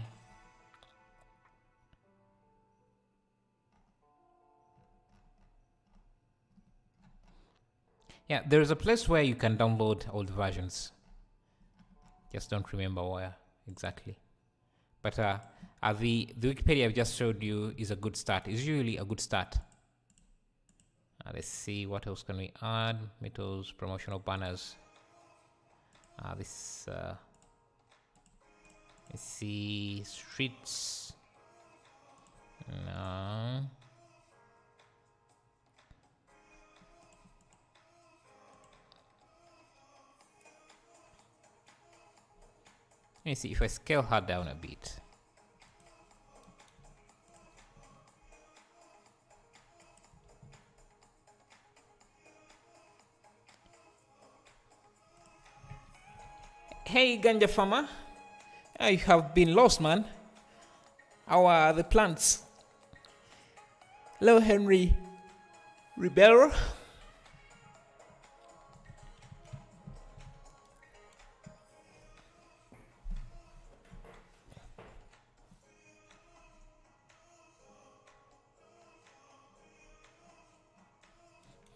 Yeah, there is a place where you can download old versions. Just don't remember where exactly. But the Wikipedia I've just showed you is a good start. It's usually a good start. Let's see, what else can we add? Metals, promotional banners. Let's see, streets. No. Let me see if I scale her down a bit. Hey, ganja farmer. You have been lost, man. How are the plants? Hello, Henry Ribeiro.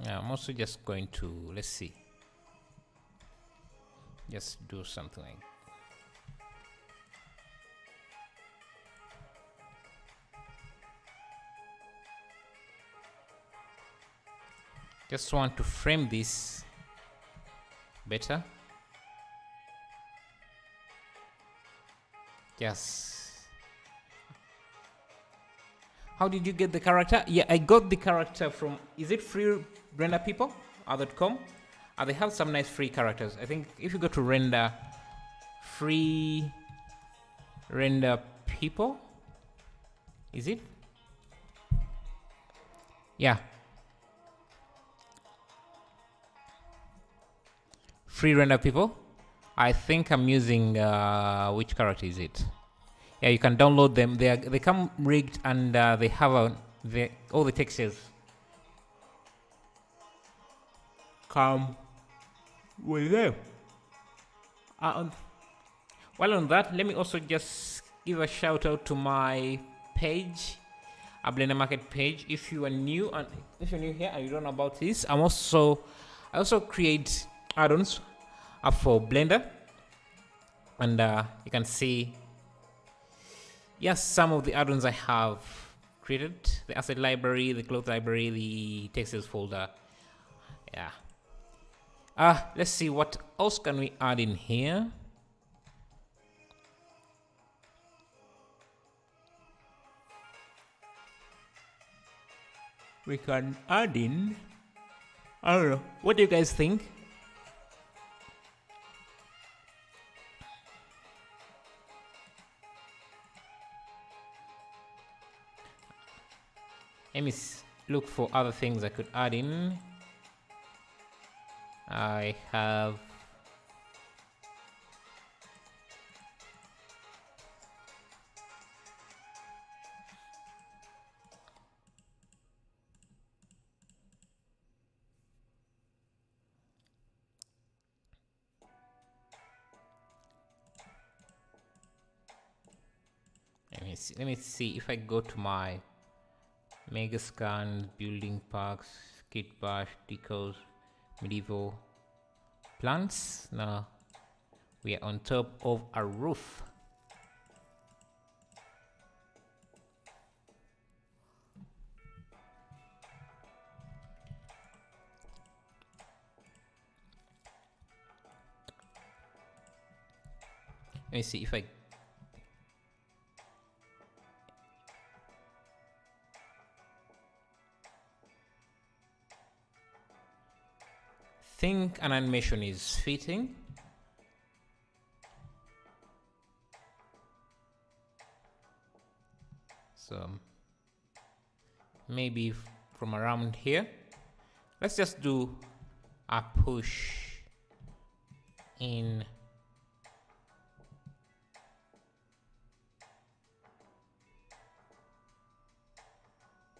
Yeah, I'm also just going to, let's see. Just do something like, just want to frame this better. Yes. How did you get the character? Yeah, I got the character from, is it free render people .com? They have some nice free characters. I think if you go to render, free render people, is it? Yeah. Free render people. I think I'm using which character is it? Yeah, you can download them. They come rigged and they have all the textures come with them. While on that, let me also just give a shout out to my page, a Blender Market page. If you are new here and you don't know about this, I also create add-ons for Blender, and you can see, yes, some of the add-ons I have created: the asset library, the cloth library, the textures folder. Yeah. Let's see what else can we add in here. We can add in, I don't know, what do you guys think? Let me look for other things I could add in. I have let me see if I go to my Megascan, building parks, kit bash, decos, medieval plants. Now we are on top of a roof. Let me see if I think an animation is fitting. So maybe from around here, let's just do a push in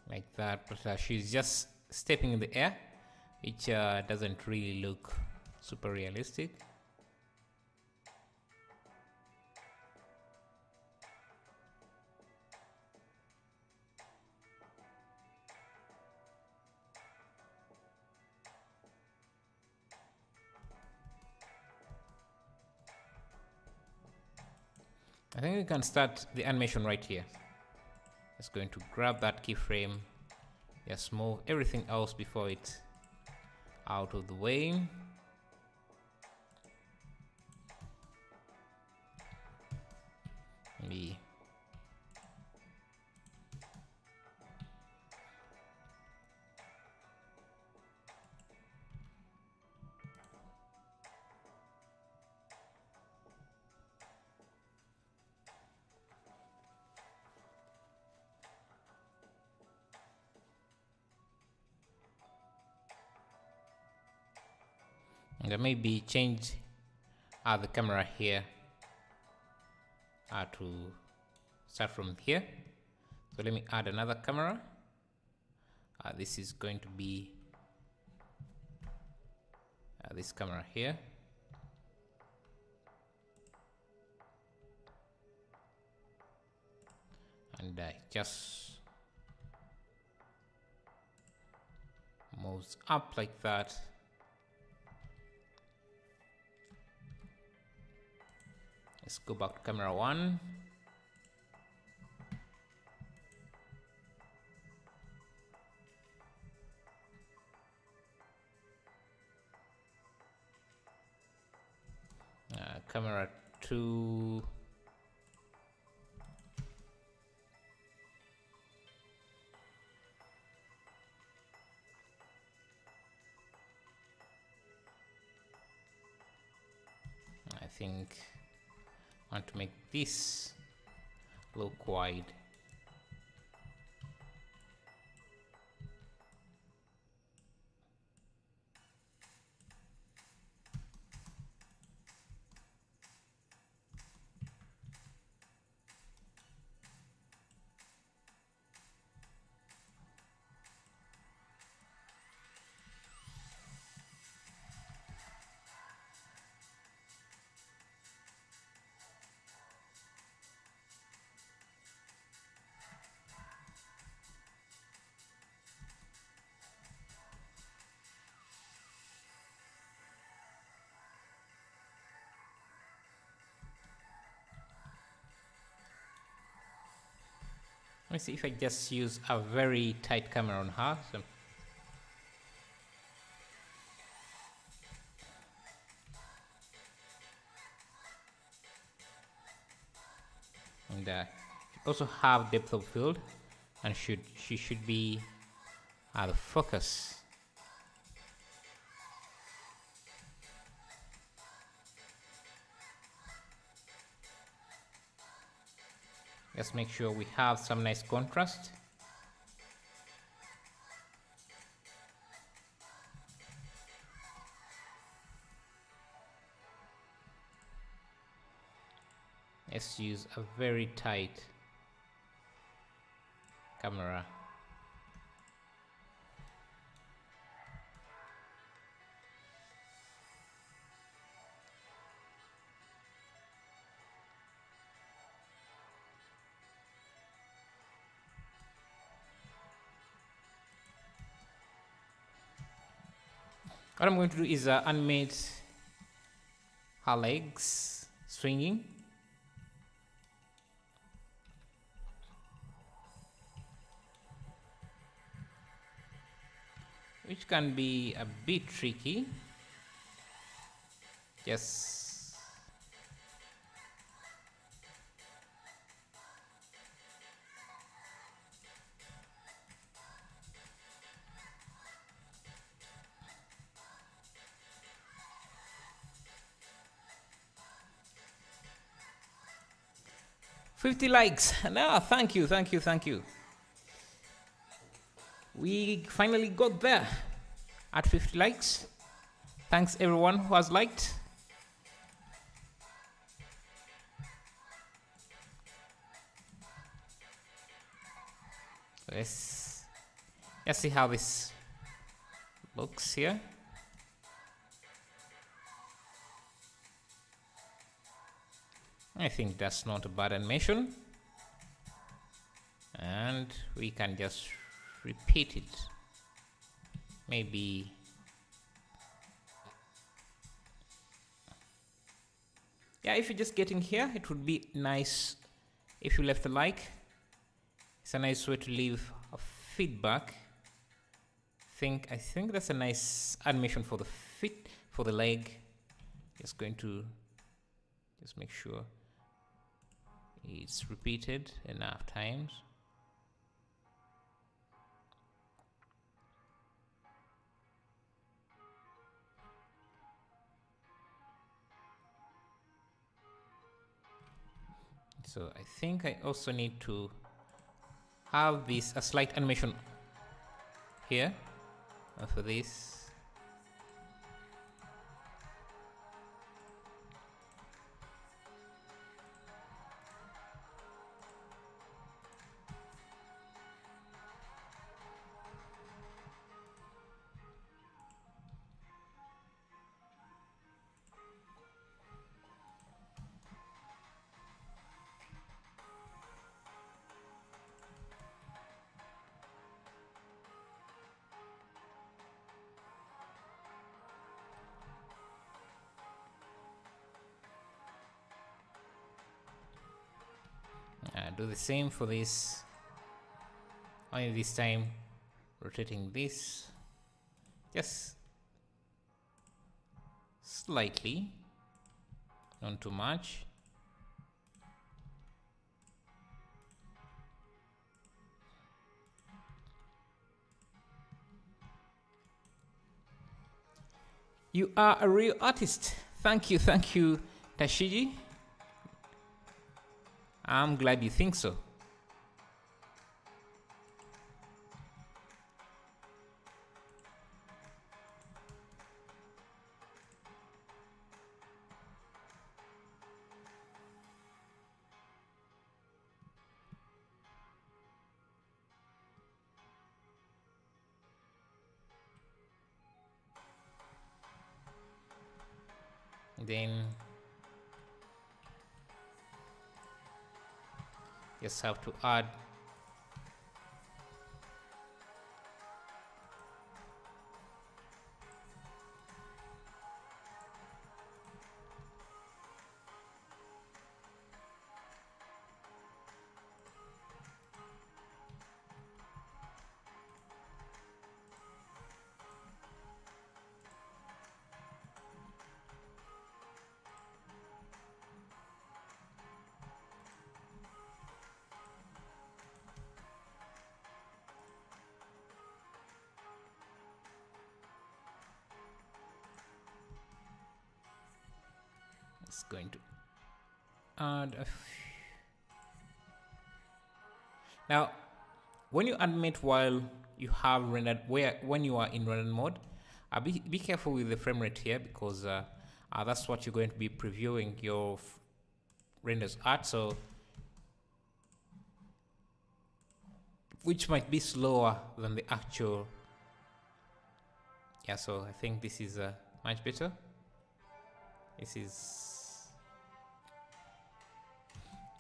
like that, but she's just stepping in the air, which doesn't really look super realistic. I think we can start the animation right here. Just going to grab that keyframe, just move everything else before it out of the way. Maybe and maybe change the camera here to start from here. So let me add another camera. This is going to be this camera here. And just moves up like that. Let's go back to camera 1. Camera 2. I think I want to make this look wide. Let me see if I just use a very tight camera on her. So and also have depth of field, and she should be the focus. Just make sure we have some nice contrast. Let's use a very tight camera. What I'm going to do is animate her legs swinging. Which can be a bit tricky. Just $50 likes. No, thank you. We finally got there at 50 likes. Thanks everyone who has liked. Let's see how this looks here. I think that's not a bad animation, and we can just repeat it. Maybe yeah, if you're just getting here, it would be nice if you left a like. It's a nice way to leave a feedback. I think that's a nice animation for the for the leg. Just going to just make sure it's repeated enough times. So I think I also need to have this a slight animation here for this. Do the same for this, only this time rotating this just slightly, not too much. You are a real artist. Thank you, Tashiji. I'm glad you think so. Then just have to add Just going to add a now when you animate while you have rendered when you are in rendered mode, be careful with the frame rate here, because that's what you're going to be previewing your renders at, so which might be slower than the actual. Yeah, so I think this is much better. This is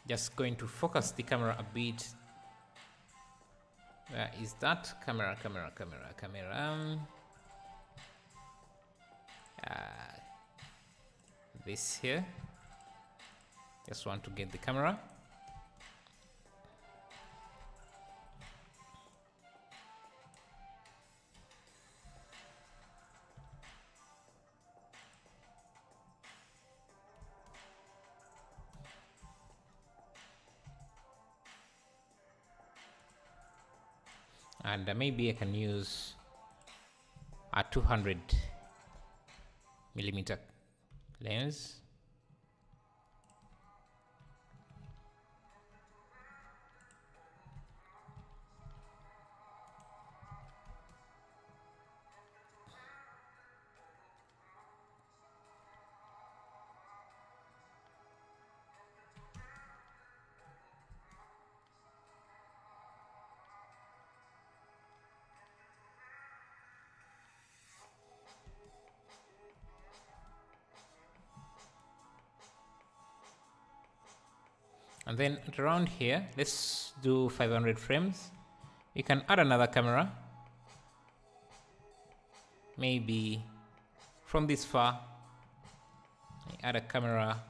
just going to focus the camera a bit. Where is that? Camera. This here. Just want to get the camera. And maybe I can use a 200mm lens. And then around here, let's do 500 frames. You can add another camera. Maybe from this far, add a camera.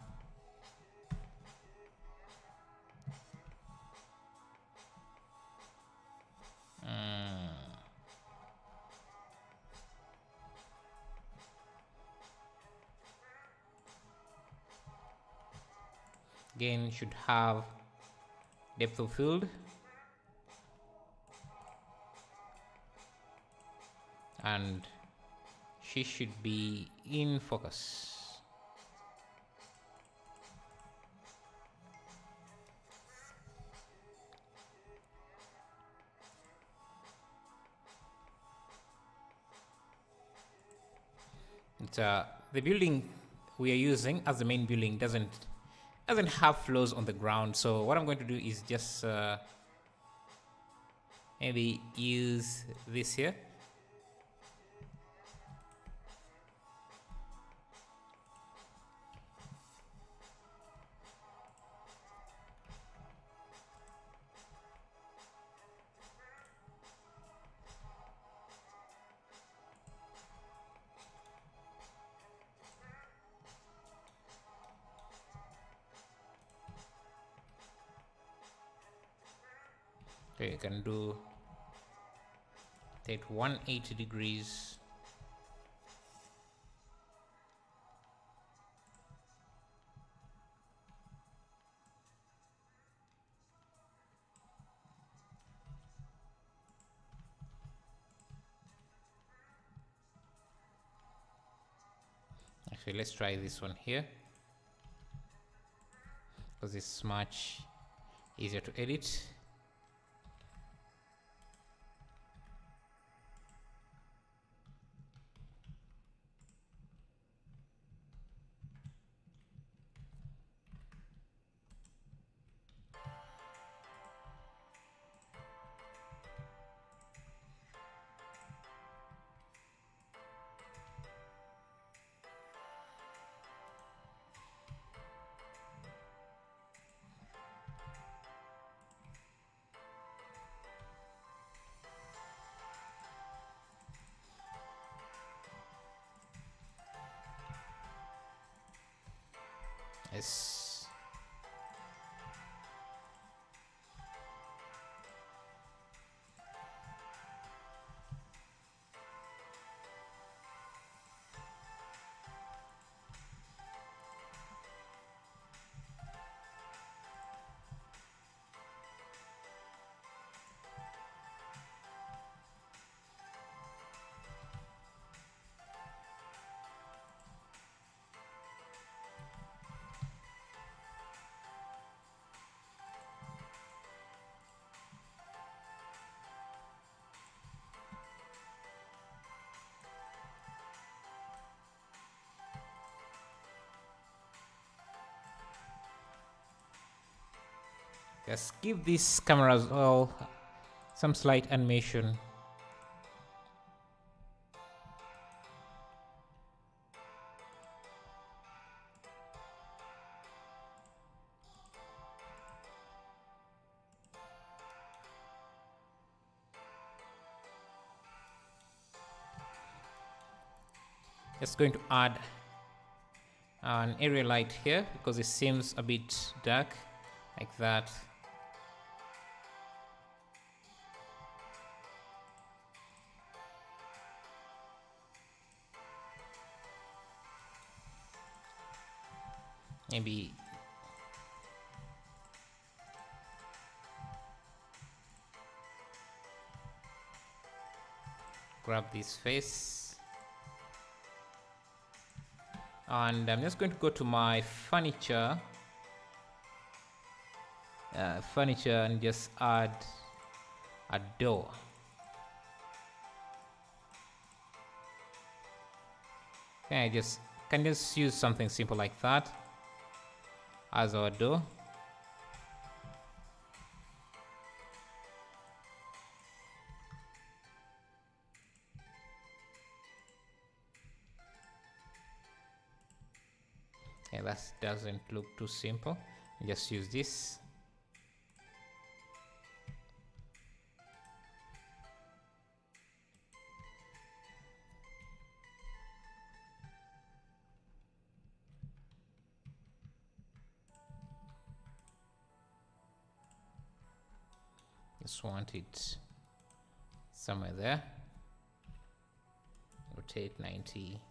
Again, should have depth of field. And she should be in focus. It's, the building we are using as the main building doesn't have floors on the ground, so what I'm going to do is just maybe use this here. Okay, you can do take 180 degrees. Actually, let's try this one here, because it's much easier to edit. Yes. Let's give this camera as well some slight animation. Just going to add an area light here because it seems a bit dark, like that. Maybe grab this face, and I'm just going to go to my furniture and just add a door. Okay, I can just use something simple like that as our door. Okay, that doesn't look too simple. Just use this. Just want it somewhere there. Rotate 90.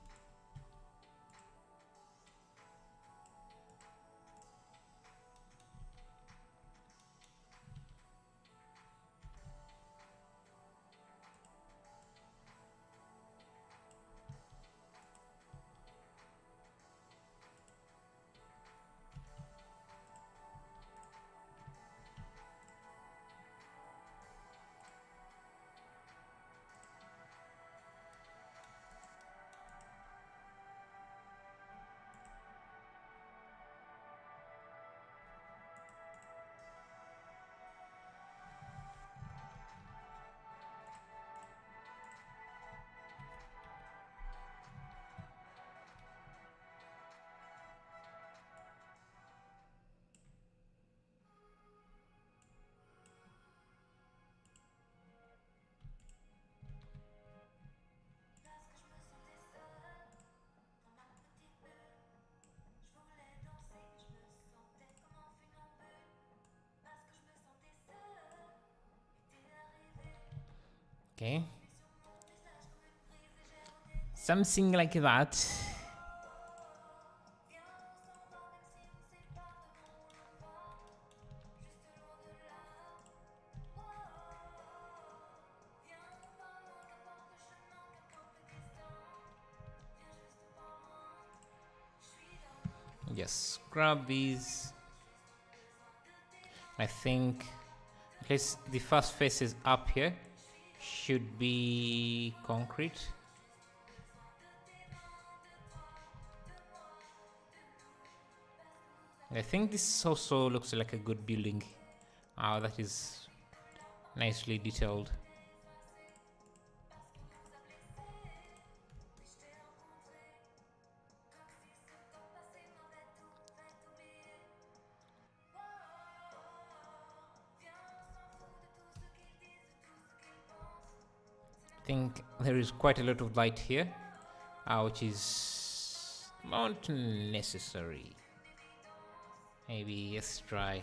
Okay, something like that. Just grab these. I think at least the first face is up here. Should be concrete. I think this also looks like a good building. That is nicely detailed. I think there is quite a lot of light here, which is not necessary. Maybe let's try.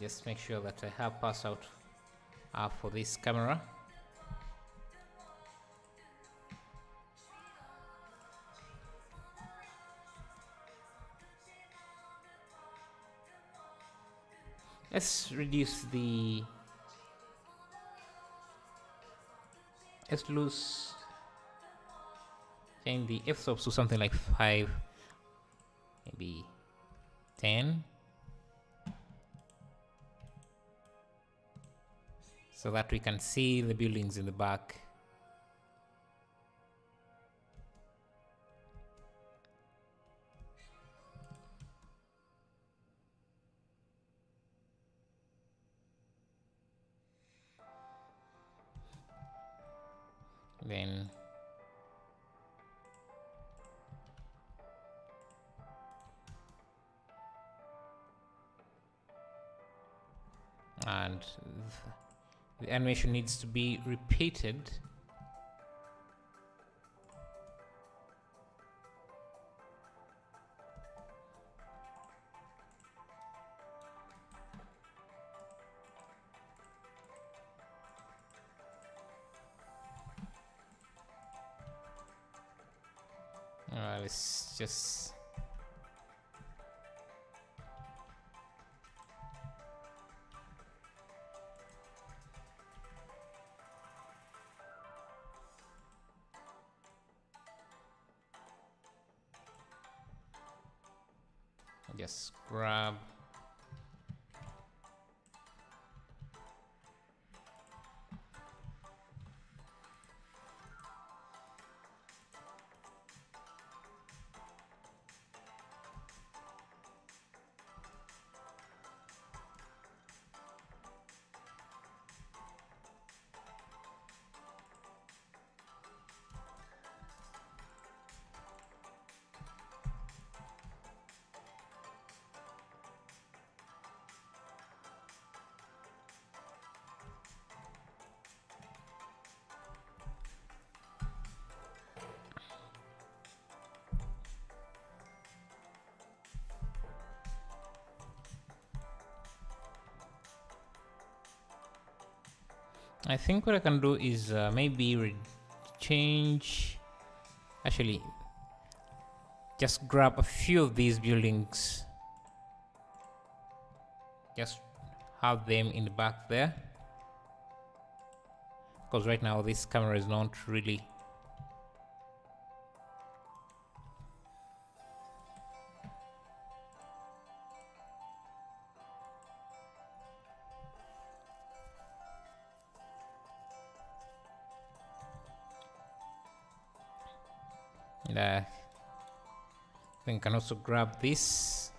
Just make sure that I have pass out for this camera. Let's reduce the. Let's change the f-stops to something like 5, maybe 10, so that we can see the buildings in the back. Then and the animation needs to be repeated. Let's just grab I think what I can do is maybe change, actually just grab a few of these buildings, just have them in the back there, because right now this camera is not really I think I can also grab this.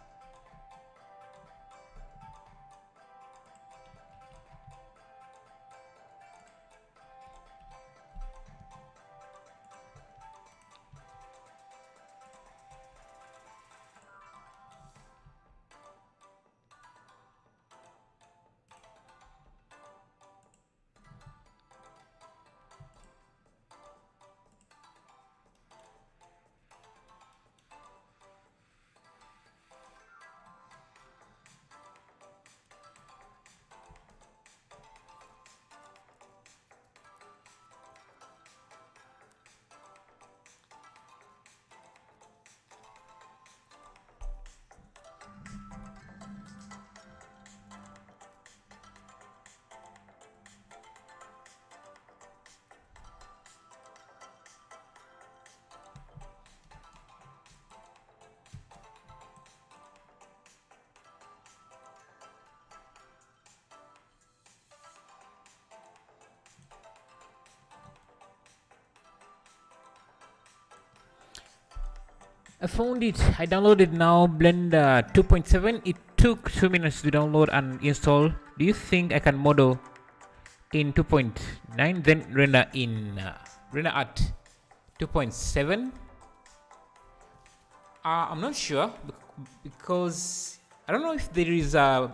I found it. I downloaded now Blender 2.7. It took 2 minutes to download and install. Do you think I can model in 2.9 then render in render at 2.7? I'm not sure because I don't know if there is a.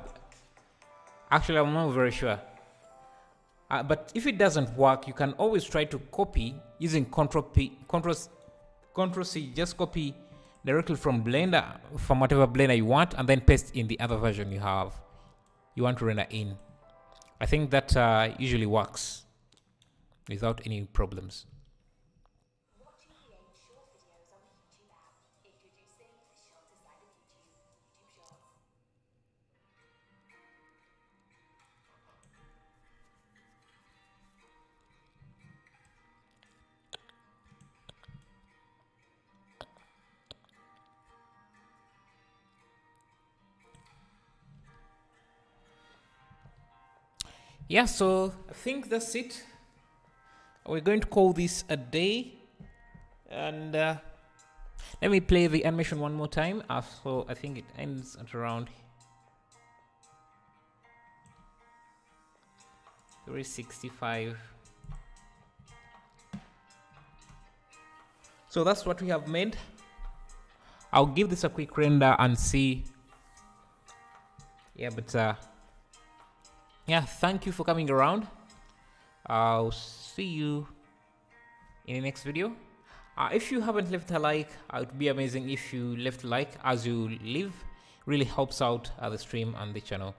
Actually, I'm not very sure. But if it doesn't work, you can always try to copy using Control C. Just copy directly from Blender, from whatever Blender you want, and then paste in the other version you want to render in. I think that usually works without any problems. Watching create short videos on the YouTube app, introducing the shorter side of YouTube Shorts. Yeah, so I think that's it. We're going to call this a day, and let me play the animation one more time. So I think it ends at around 365. So that's what we have made. I'll give this a quick render and see. Yeah, but yeah, thank you for coming around. I'll see you in the next video. If you haven't left a like, it would be amazing if you left a like. As you leave, really helps out the stream and the channel.